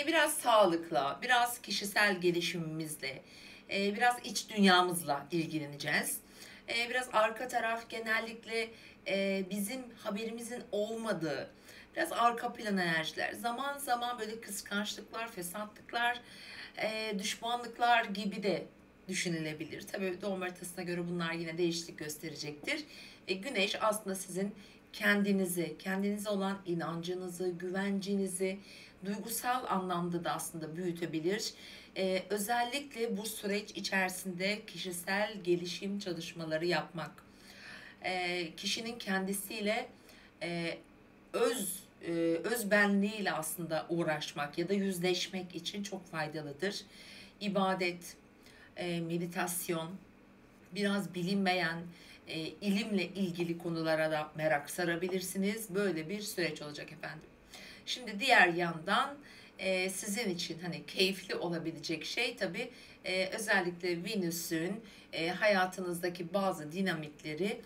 Biraz sağlıkla, biraz kişisel gelişimimizle, biraz iç dünyamızla ilgileneceğiz. Biraz arka taraf genellikle bizim haberimizin olmadığı, biraz arka plan enerjiler, zaman zaman böyle kıskançlıklar, fesatlıklar, düşmanlıklar gibi de düşünülebilir. Tabii doğum haritasına göre bunlar yine değişiklik gösterecektir. Güneş aslında sizin kendinize olan inancınızı, güvencinizi duygusal anlamda da aslında büyütebilir. Özellikle bu süreç içerisinde kişisel gelişim çalışmaları yapmak, kişinin kendisiyle öz özbenliğiyle aslında uğraşmak ya da yüzleşmek için çok faydalıdır. İbadet, meditasyon, biraz bilinmeyen ilimle ilgili konulara da merak sarabilirsiniz. Böyle bir süreç olacak efendim. Şimdi diğer yandan sizin için hani keyifli olabilecek şey tabii özellikle Venüs'ün hayatınızdaki bazı dinamikleri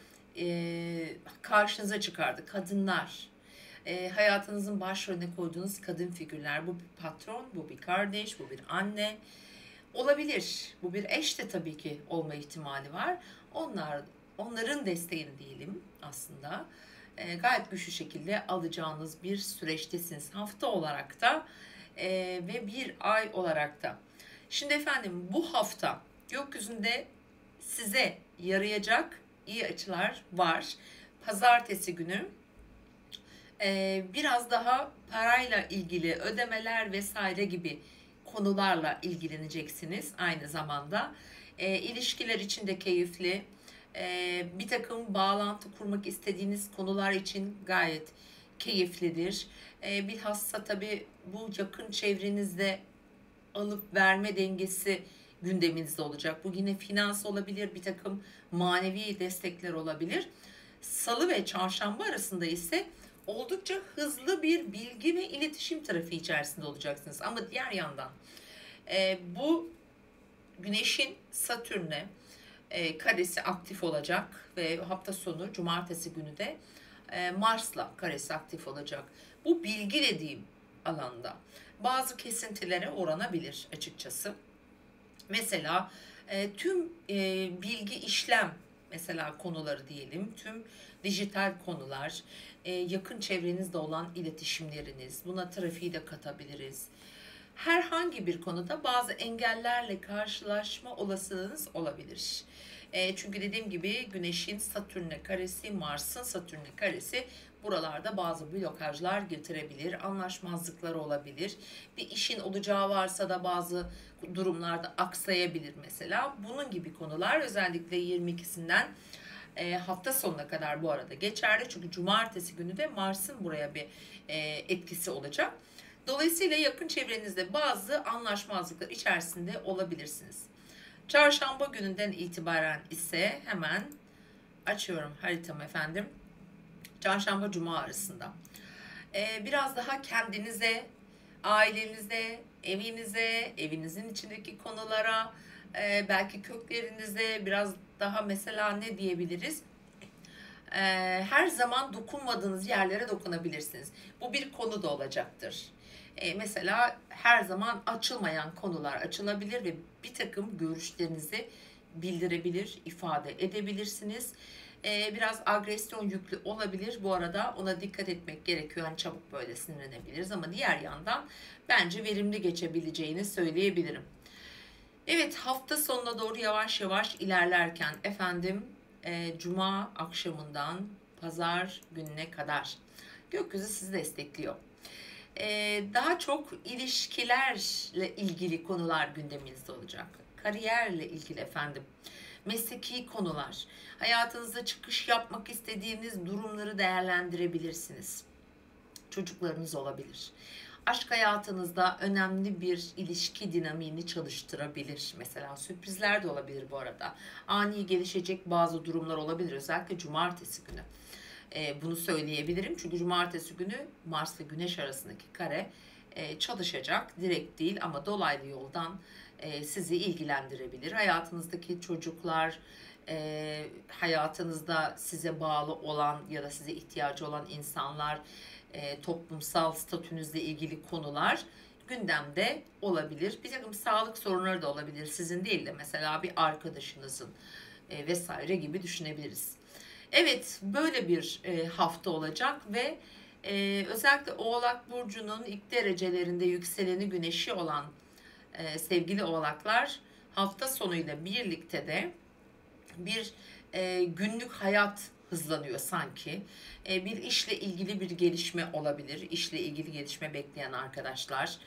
karşınıza çıkardı. Kadınlar, hayatınızın başrolüne koyduğunuz kadın figürler. Bu bir patron, bu bir kardeş, bu bir anne olabilir. Bu bir eş de tabii ki olma ihtimali var. Onların desteğini diyelim aslında. Gayet güçlü şekilde alacağınız bir süreçtesiniz. Hafta olarak da ve bir ay olarak da. Şimdi efendim bu hafta gökyüzünde size yarayacak iyi açılar var. Pazartesi günü biraz daha parayla ilgili ödemeler vesaire gibi konularla ilgileneceksiniz aynı zamanda. İlişkiler için de keyifli. Bir takım bağlantı kurmak istediğiniz konular için gayet keyiflidir. Bilhassa tabii bu yakın çevrenizde alıp verme dengesi gündeminizde olacak. Bu yine finans olabilir, bir takım manevi destekler olabilir. Salı ve çarşamba arasında ise oldukça hızlı bir bilgi ve iletişim trafiği içerisinde olacaksınız. Ama diğer yandan bu Güneş'in Satürn'e karesi aktif olacak ve hafta sonu cumartesi günü de Mars'la karesi aktif olacak. Bu bilgi dediğim alanda bazı kesintilere oranabilir açıkçası. Mesela tüm bilgi işlem mesela konuları diyelim, tüm dijital konular, yakın çevrenizde olan iletişimleriniz, buna trafiği de katabiliriz. Herhangi bir konuda bazı engellerle karşılaşma olasılığınız olabilir. Çünkü dediğim gibi Güneş'in Satürn'e karesi, Mars'ın Satürn'e karesi buralarda bazı blokajlar getirebilir, anlaşmazlıklar olabilir. Bir işin olacağı varsa da bazı durumlarda aksayabilir mesela. Bunun gibi konular özellikle 22'sinden hafta sonuna kadar bu arada geçerli. Çünkü cumartesi günü de Mars'ın buraya bir etkisi olacak. Dolayısıyla yakın çevrenizde bazı anlaşmazlıklar içerisinde olabilirsiniz. Çarşamba gününden itibaren ise hemen açıyorum haritamı efendim. Çarşamba cuma arasında. Biraz daha kendinize, ailenize, evinize, evinizin içindeki konulara, belki köklerinize biraz daha mesela ne diyebiliriz? Her zaman dokunmadığınız yerlere dokunabilirsiniz. Bu bir konu da olacaktır. Mesela her zaman açılmayan konular açılabilir ve bir takım görüşlerinizi bildirebilir, ifade edebilirsiniz. Biraz agresyon yüklü olabilir. Bu arada ona dikkat etmek gerekiyor. Hani çabuk böyle sinirlenebiliriz ama diğer yandan bence verimli geçebileceğini söyleyebilirim. Evet, hafta sonuna doğru yavaş yavaş ilerlerken efendim cuma akşamından pazar gününe kadar gökyüzü sizi destekliyor. Daha çok ilişkilerle ilgili konular gündeminizde olacak. Kariyerle ilgili efendim. Mesleki konular. Hayatınızda çıkış yapmak istediğiniz durumları değerlendirebilirsiniz. Çocuklarınız olabilir. Aşk hayatınızda önemli bir ilişki dinamiğini çalıştırabilir. Mesela sürprizler de olabilir bu arada. Ani gelişecek bazı durumlar olabilir. Özellikle cumartesi günü. Bunu söyleyebilirim. Çünkü cumartesi günü Mars ve Güneş arasındaki kare çalışacak. Direkt değil ama dolaylı yoldan sizi ilgilendirebilir. Hayatınızdaki çocuklar, hayatınızda size bağlı olan ya da size ihtiyacı olan insanlar, toplumsal statünüzle ilgili konular gündemde olabilir. Bir takım sağlık sorunları da olabilir. Sizin değil de mesela bir arkadaşınızın vesaire gibi düşünebiliriz. Evet, böyle bir hafta olacak ve özellikle Oğlak Burcu'nun ilk derecelerinde yükseleni güneşi olan sevgili oğlaklar hafta sonuyla birlikte de bir günlük hayat hızlanıyor sanki. Bir işle ilgili bir gelişme olabilir. İşle ilgili gelişme bekleyen arkadaşlar.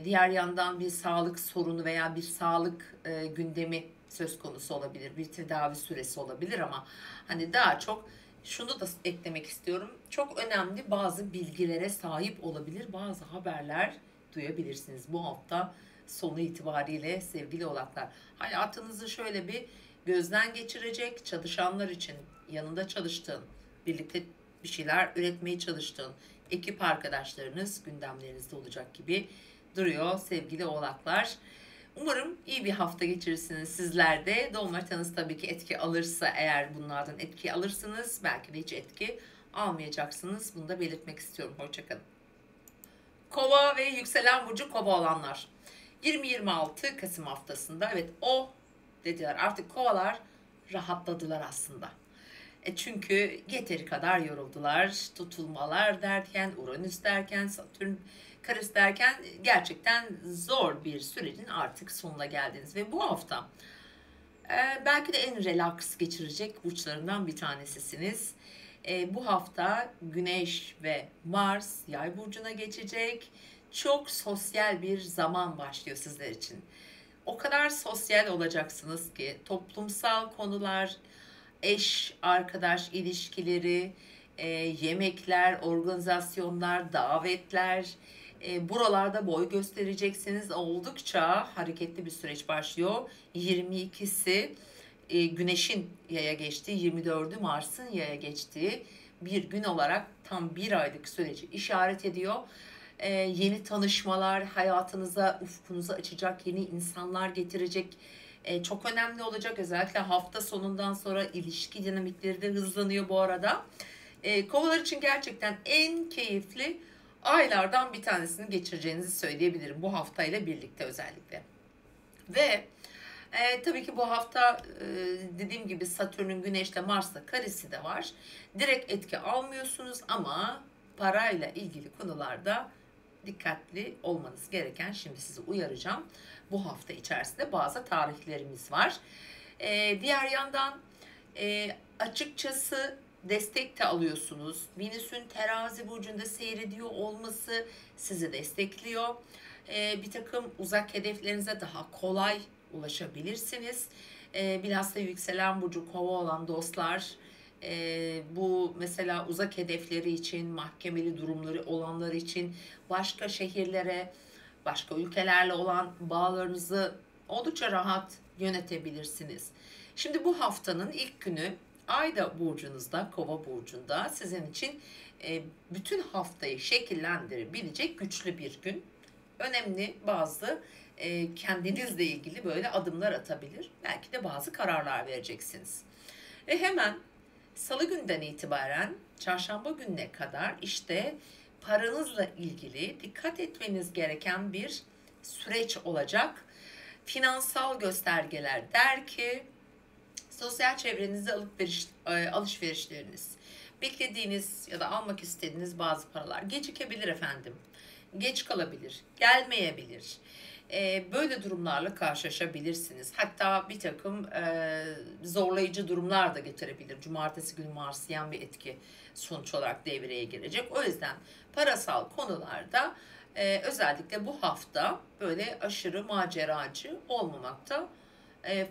Diğer yandan bir sağlık sorunu veya bir sağlık gündemi söz konusu olabilir. Bir tedavi süresi olabilir ama hani daha çok şunu da eklemek istiyorum. Çok önemli bazı bilgilere sahip olabilir. Bazı haberler duyabilirsiniz bu hafta sonu itibariyle sevgili oğlaklar. Hayatınızı şöyle bir gözden geçirecek, çalışanlar için yanında çalıştığın, birlikte bir şeyler üretmeye çalıştığın ekip arkadaşlarınız gündemlerinizde olacak gibi duruyor sevgili oğlaklar. Umarım iyi bir hafta geçirirsiniz sizler de. Doğum haritanız tabii ki etki alırsa eğer bunlardan etki alırsınız. Belki de hiç etki almayacaksınız. Bunu da belirtmek istiyorum. Hoşçakalın. Kova ve yükselen burcu kova olanlar. 20-26 Kasım haftasında evet o dediler artık kovalar rahatladılar aslında. Çünkü yeteri kadar yoruldular. Tutulmalar derken, Uranüs derken, Satürn karısı derken gerçekten zor bir sürecin artık sonuna geldiniz. Ve bu hafta belki de en relax geçirecek burçlarından bir tanesisiniz. Bu hafta Güneş ve Mars Yay burcuna geçecek. Çok sosyal bir zaman başlıyor sizler için. O kadar sosyal olacaksınız ki toplumsal konular, eş, arkadaş ilişkileri, yemekler, organizasyonlar, davetler, buralarda boy göstereceksiniz. Oldukça hareketli bir süreç başlıyor. 22'si Güneş'in yaya geçtiği, 24'ü Mars'ın yaya geçtiği bir gün olarak tam bir aylık süreci işaret ediyor. Yeni tanışmalar, hayatınıza, ufkunuzu açacak yeni insanlar getirecek. Çok önemli olacak. Özellikle hafta sonundan sonra ilişki dinamikleri de hızlanıyor bu arada. Kovalar için gerçekten en keyifli aylardan bir tanesini geçireceğinizi söyleyebilirim. Bu haftayla birlikte özellikle. Ve tabii ki bu hafta dediğim gibi Satürn'ün Güneş'le Mars'la karesi de var. Direkt etki almıyorsunuz ama parayla ilgili konularda dikkatli olmanız gereken, şimdi sizi uyaracağım. Bu hafta içerisinde bazı tarihlerimiz var. Diğer yandan açıkçası destek de alıyorsunuz. Venüs'ün Terazi burcunda seyrediyor olması sizi destekliyor. Bir takım uzak hedeflerinize daha kolay ulaşabilirsiniz. Bilhassa yükselen burcu kova olan dostlar, bu mesela uzak hedefleri için, mahkemeli durumları olanlar için başka şehirlere, başka ülkelerle olan bağlarınızı oldukça rahat yönetebilirsiniz. Şimdi bu haftanın ilk günü Ayda burcunuzda, Kova burcunda sizin için bütün haftayı şekillendirebilecek güçlü bir gün. Önemli bazı kendinizle ilgili böyle adımlar atabilir. Belki de bazı kararlar vereceksiniz. Ve hemen Salı günden itibaren çarşamba gününe kadar işte paranızla ilgili dikkat etmeniz gereken bir süreç olacak. Finansal göstergeler der ki sosyal çevrenizde alışverişleriniz, beklediğiniz ya da almak istediğiniz bazı paralar gecikebilir efendim. Geç kalabilir, gelmeyebilir. Böyle durumlarla karşılaşabilirsiniz. Hatta bir takım zorlayıcı durumlar da getirebilir. Cumartesi günü Marsyen bir etki sonuç olarak devreye girecek. O yüzden parasal konularda özellikle bu hafta böyle aşırı maceracı olmamakta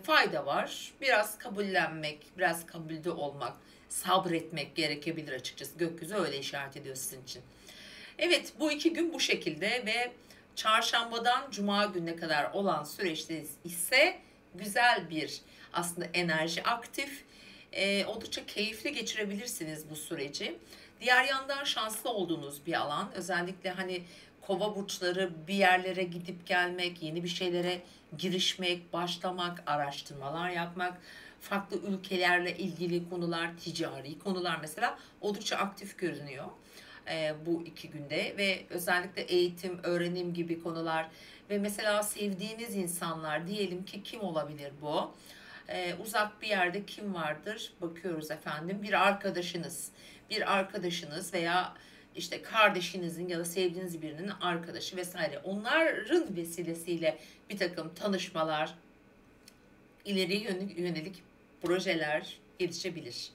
fayda var. Biraz kabullenmek, biraz kabulde olmak, sabretmek gerekebilir açıkçası. Gökyüzü öyle işaret ediyor sizin için. Evet, bu 2 gün bu şekilde ve çarşambadan cuma gününe kadar olan süreçte ise güzel bir aslında enerji aktif. Oldukça keyifli geçirebilirsiniz bu süreci. Diğer yandan şanslı olduğunuz bir alan. Özellikle hani kova burçları bir yerlere gidip gelmek, yeni bir şeylere girişmek, başlamak, araştırmalar yapmak, farklı ülkelerle ilgili konular, ticari konular mesela oldukça aktif görünüyor bu 2 günde ve özellikle eğitim, öğrenim gibi konular ve mesela sevdiğiniz insanlar diyelim ki kim olabilir bu? Uzak bir yerde kim vardır? Bakıyoruz efendim. Bir arkadaşınız veya işte kardeşinizin ya da sevdiğiniz birinin arkadaşı vesaire. Onların vesilesiyle bir takım tanışmalar, ileriye yönelik projeler gelişebilir.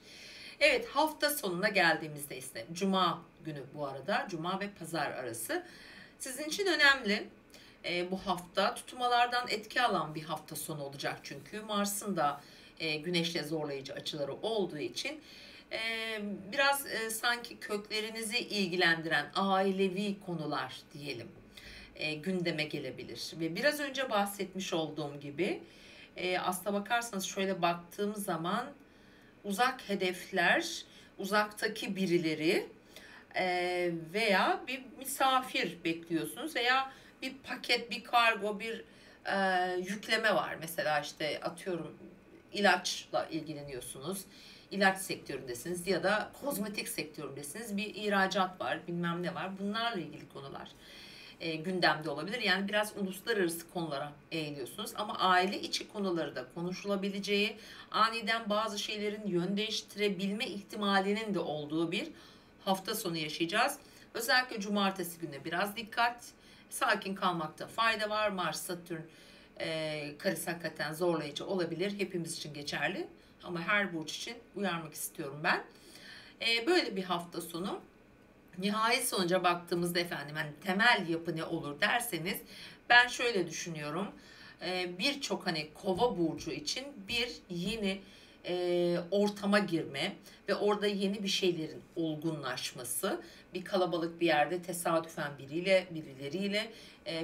Evet, hafta sonuna geldiğimizde ise Cuma günü, bu arada Cuma ve Pazar arası sizin için önemli. Bu hafta tutulmalardan etki alan bir hafta sonu olacak çünkü Mars'ın da Güneş'le zorlayıcı açıları olduğu için biraz sanki köklerinizi ilgilendiren ailevi konular diyelim gündeme gelebilir. Ve biraz önce bahsetmiş olduğum gibi aslına bakarsanız şöyle baktığım zaman uzak hedefler, uzaktaki birileri veya bir misafir bekliyorsunuz veya bir paket, bir kargo, bir yükleme var. Mesela işte atıyorum ilaçla ilgileniyorsunuz, ilaç sektöründesiniz ya da kozmetik sektöründesiniz, bir ihracat var, bilmem ne var. Bunlarla ilgili konular gündemde olabilir. Yani biraz uluslararası konulara eğiliyorsunuz ama aile içi konuları da konuşulabileceği, aniden bazı şeylerin yön değiştirebilme ihtimalinin de olduğu bir hafta sonu yaşayacağız. Özellikle cumartesi gününe biraz dikkat, sakin kalmakta fayda var. Mars Satürn karesi hakikaten zorlayıcı olabilir. Hepimiz için geçerli ama her burç için uyarmak istiyorum ben. Böyle bir hafta sonu. Nihai sonuca baktığımızda efendim hani temel yapı ne olur derseniz ben şöyle düşünüyorum. Birçok hani kova burcu için bir yeni ortama girme ve orada yeni bir şeylerin olgunlaşması, bir kalabalık bir yerde tesadüfen birileriyle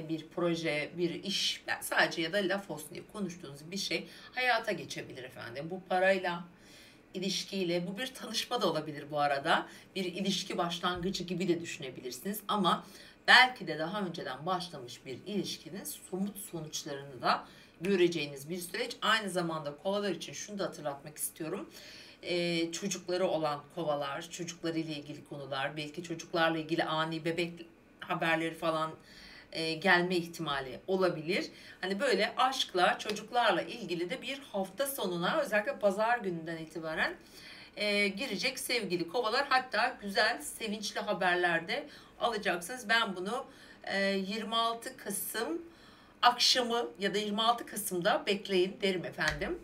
bir proje, bir iş, sadece ya da laf olsun diye konuştuğunuz bir şey hayata geçebilir efendim. Bu parayla, ilişkiyle, bu bir tanışma da olabilir bu arada. Bir ilişki başlangıcı gibi de düşünebilirsiniz ama belki de daha önceden başlamış bir ilişkinin somut sonuçlarını da göreceğiniz bir süreç. Aynı zamanda kovalar için şunu da hatırlatmak istiyorum. Çocukları olan kovalar, çocuklarıyla ilgili konular, belki çocuklarla ilgili ani bebek haberleri falan gelme ihtimali olabilir. Hani böyle aşkla, çocuklarla ilgili de bir hafta sonuna özellikle pazar gününden itibaren girecek sevgili kovalar. Hatta güzel, sevinçli haberler de alacaksınız. Ben bunu 26 Kasım akşamı ya da 26 Kasım'da bekleyin derim efendim.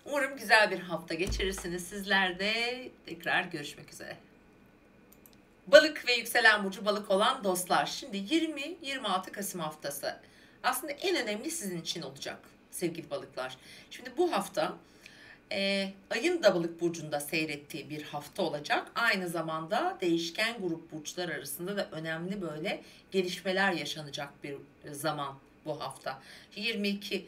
Umarım güzel bir hafta geçirirsiniz. Sizler de tekrar görüşmek üzere. Balık ve yükselen burcu balık olan dostlar. Şimdi 20-26 Kasım haftası aslında en önemli sizin için olacak sevgili balıklar. Şimdi bu hafta ayın da balık burcunda seyrettiği bir hafta olacak. Aynı zamanda değişken grup burçlar arasında da önemli böyle gelişmeler yaşanacak bir zaman bu hafta. 22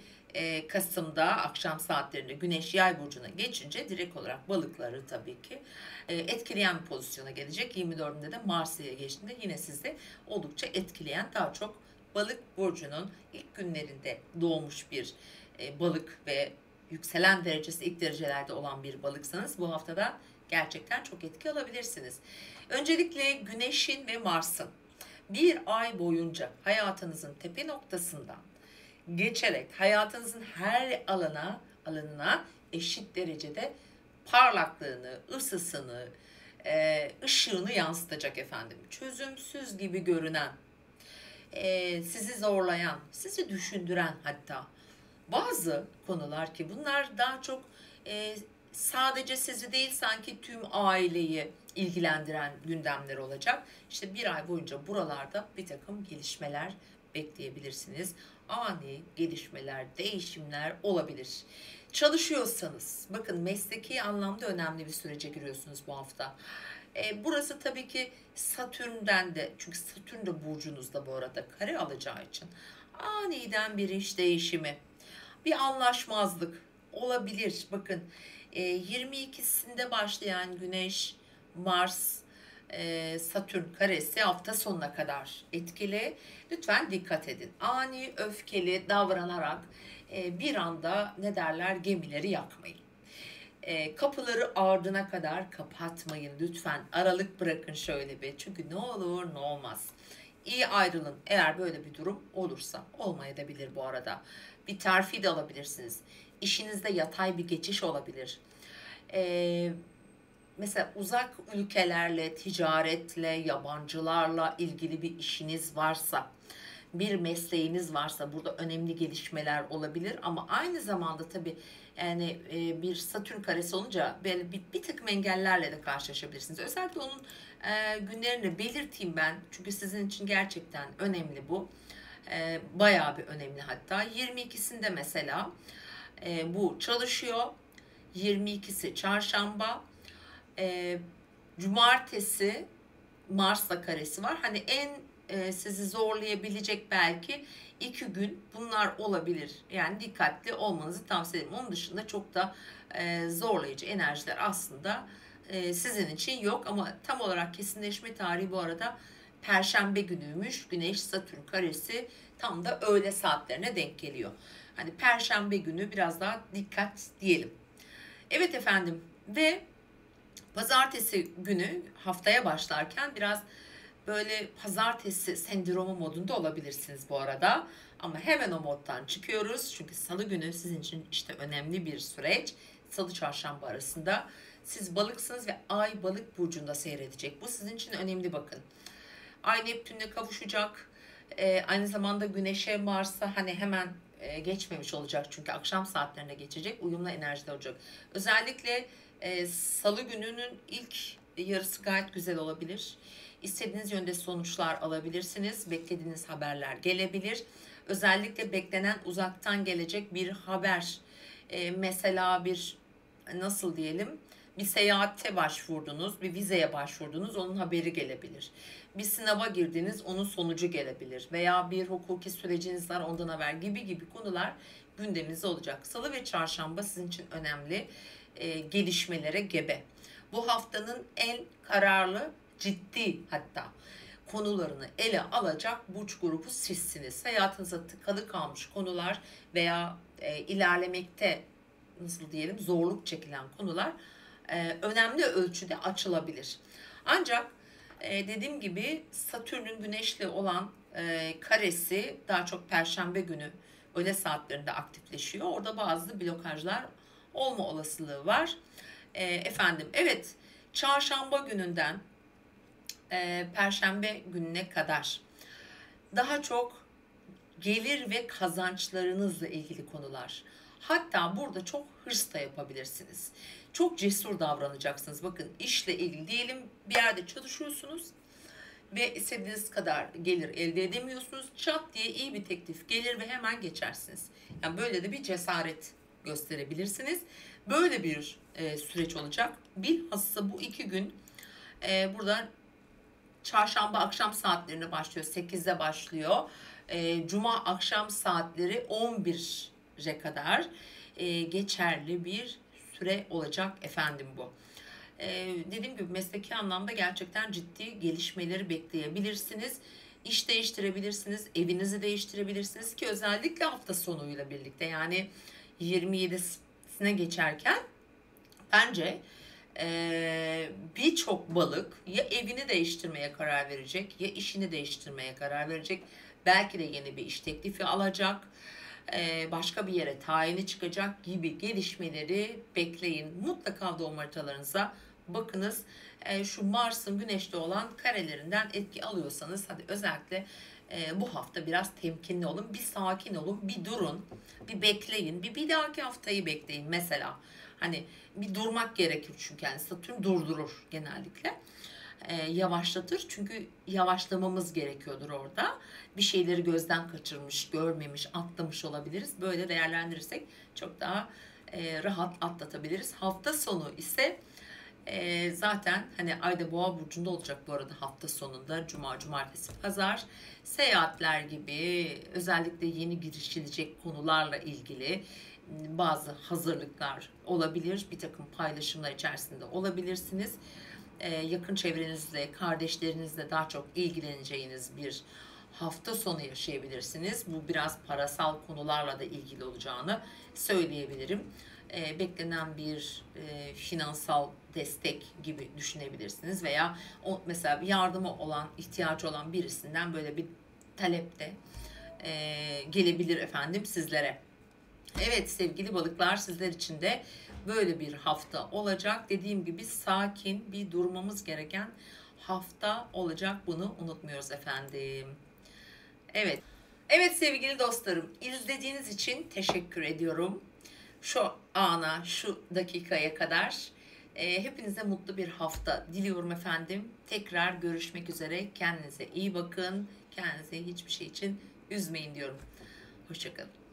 Kasım'da akşam saatlerinde Güneş Yay burcuna geçince direkt olarak balıkları tabii ki etkileyen bir pozisyona gelecek. 24'ünde de Mars'a geçtiğinde yine sizi oldukça etkileyen, daha çok balık burcunun ilk günlerinde doğmuş bir balık ve yükselen derecesi ilk derecelerde olan bir balıksanız bu haftada gerçekten çok etki alabilirsiniz. Öncelikle Güneş'in ve Mars'ın bir ay boyunca hayatınızın tepe noktasından geçerek hayatınızın her alanına eşit derecede parlaklığını, ısısını, ışığını yansıtacak efendim. Çözümsüz gibi görünen, sizi zorlayan, sizi düşündüren hatta bazı konular ki bunlar daha çok sadece sizi değil sanki tüm aileyi ilgilendiren gündemler olacak. İşte bir ay boyunca buralarda bir takım gelişmeler bekleyebilirsiniz. Ani gelişmeler, değişimler olabilir. Çalışıyorsanız, bakın mesleki anlamda önemli bir sürece giriyorsunuz bu hafta. Burası tabii ki Satürn'den de, çünkü Satürn de burcunuzda bu arada kare alacağı için aniden bir iş değişimi, bir anlaşmazlık olabilir. Bakın 22'sinde başlayan Güneş, Mars, Satürn karesi hafta sonuna kadar etkili. Lütfen dikkat edin. Ani, öfkeli davranarak bir anda ne derler gemileri yakmayın. Kapıları ardına kadar kapatmayın lütfen. Aralık bırakın şöyle bir. Çünkü ne olur ne olmaz. İyi ayrılın eğer böyle bir durum olursa. Olmayabilir bu arada. Bir terfi de alabilirsiniz. İşinizde yatay bir geçiş olabilir. Mesela uzak ülkelerle, ticaretle, yabancılarla ilgili bir işiniz varsa, bir mesleğiniz varsa burada önemli gelişmeler olabilir. Ama aynı zamanda tabii yani bir Satürn karesi olunca böyle bir takım engellerle de karşılaşabilirsiniz. Özellikle onun günlerini belirteyim ben. Çünkü sizin için gerçekten önemli bu. Bayağı bir önemli hatta. 22'sinde mesela bu çalışıyor. 22'si çarşamba. Cumartesi Mars'la karesi var. Hani en sizi zorlayabilecek belki 2 gün bunlar olabilir. Yani dikkatli olmanızı tavsiye ederim. Onun dışında çok da zorlayıcı enerjiler aslında sizin için yok. Ama tam olarak kesinleşme tarihi bu arada Perşembe günüymüş. Güneş Satürn karesi tam da öğle saatlerine denk geliyor. Hani Perşembe günü biraz daha dikkat diyelim. Evet efendim ve Pazartesi günü haftaya başlarken biraz böyle pazartesi sendromu modunda olabilirsiniz bu arada. Ama hemen o moddan çıkıyoruz. Çünkü salı günü sizin için işte önemli bir süreç. Salı çarşamba arasında siz balıksınız ve ay balık burcunda seyredecek. Bu sizin için önemli bakın. Ay Neptün'le kavuşacak. Aynı zamanda Güneş'e Mars'a hani hemen geçmemiş olacak. Çünkü akşam saatlerine geçecek. Uyumlu enerjide olacak. Özellikle Salı gününün ilk yarısı gayet güzel olabilir. İstediğiniz yönde sonuçlar alabilirsiniz. Beklediğiniz haberler gelebilir. Özellikle beklenen uzaktan gelecek bir haber. Mesela bir nasıl diyelim bir seyahate başvurdunuz, bir vizeye başvurdunuz, onun haberi gelebilir. Bir sınava girdiniz, onun sonucu gelebilir. Veya bir hukuki süreciniz var, ondan haber gibi konular gündeminizde olacak. Salı ve çarşamba sizin için önemli gelişmelere gebe. Bu haftanın en kararlı, ciddi hatta konularını ele alacak burç grubu sizsiniz. Hayatınıza tıkalı kalmış konular veya ilerlemekte nasıl diyelim zorluk çekilen konular önemli ölçüde açılabilir. Ancak dediğim gibi Satürn'ün Güneş'le olan karesi daha çok Perşembe günü öğle saatlerinde aktifleşiyor. Orada bazı blokajlar olma olasılığı var. Efendim evet çarşamba gününden Perşembe gününe kadar daha çok gelir ve kazançlarınızla ilgili konular. Hatta burada çok hırs da yapabilirsiniz. Çok cesur davranacaksınız. Bakın işle ilgili diyelim bir yerde çalışıyorsunuz ve istediğiniz kadar gelir elde edemiyorsunuz. Çat diye iyi bir teklif gelir ve hemen geçersiniz. Yani böyle de bir cesaret gösterebilirsiniz. Böyle bir süreç olacak. Bilhassa bu 2 gün burada çarşamba akşam saatlerine başlıyor. 8'de başlıyor. Cuma akşam saatleri 11'e kadar geçerli bir süre olacak efendim bu. Dediğim gibi mesleki anlamda gerçekten ciddi gelişmeleri bekleyebilirsiniz. İş değiştirebilirsiniz, evinizi değiştirebilirsiniz ki özellikle hafta sonuyla birlikte yani 27'sine geçerken bence Birçok balık ya evini değiştirmeye karar verecek ya işini değiştirmeye karar verecek. Belki de yeni bir iş teklifi alacak. Başka bir yere tayini çıkacak gibi gelişmeleri bekleyin. Mutlaka doğum haritalarınıza bakınız. Şu Mars'ın Güneş'te olan karelerinden etki alıyorsanız hadi özellikle bu hafta biraz temkinli olun. Bir sakin olun, bir durun, bir bekleyin. Bir dahaki haftayı bekleyin mesela. Hani bir durmak gerekir çünkü yani Satürn durdurur genellikle. Yavaşlatır çünkü yavaşlamamız gerekiyordur orada. Bir şeyleri gözden kaçırmış, görmemiş, atlamış olabiliriz. Böyle değerlendirirsek çok daha rahat atlatabiliriz. Hafta sonu ise zaten hani Ayda Boğa burcunda olacak bu arada hafta sonunda cuma, cumartesi, pazar seyahatler gibi özellikle yeni girişilecek konularla ilgili bazı hazırlıklar olabilir. Bir takım paylaşımlar içerisinde olabilirsiniz. Yakın çevrenizle, kardeşlerinizle daha çok ilgileneceğiniz bir hafta sonu yaşayabilirsiniz. Bu biraz parasal konularla da ilgili olacağını söyleyebilirim. Beklenen bir finansal destek gibi düşünebilirsiniz veya o mesela bir yardımı olan, ihtiyacı olan birisinden böyle bir talepte gelebilir efendim sizlere. Evet sevgili balıklar sizler için de böyle bir hafta olacak. Dediğim gibi sakin bir durmamız gereken hafta olacak. Bunu unutmuyoruz efendim. Evet. Evet sevgili dostlarım, izlediğiniz için teşekkür ediyorum. Şu ana, şu dakikaya kadar hepinize mutlu bir hafta diliyorum efendim. Tekrar görüşmek üzere. Kendinize iyi bakın. Kendinize hiçbir şey için üzmeyin diyorum. Hoşça kalın.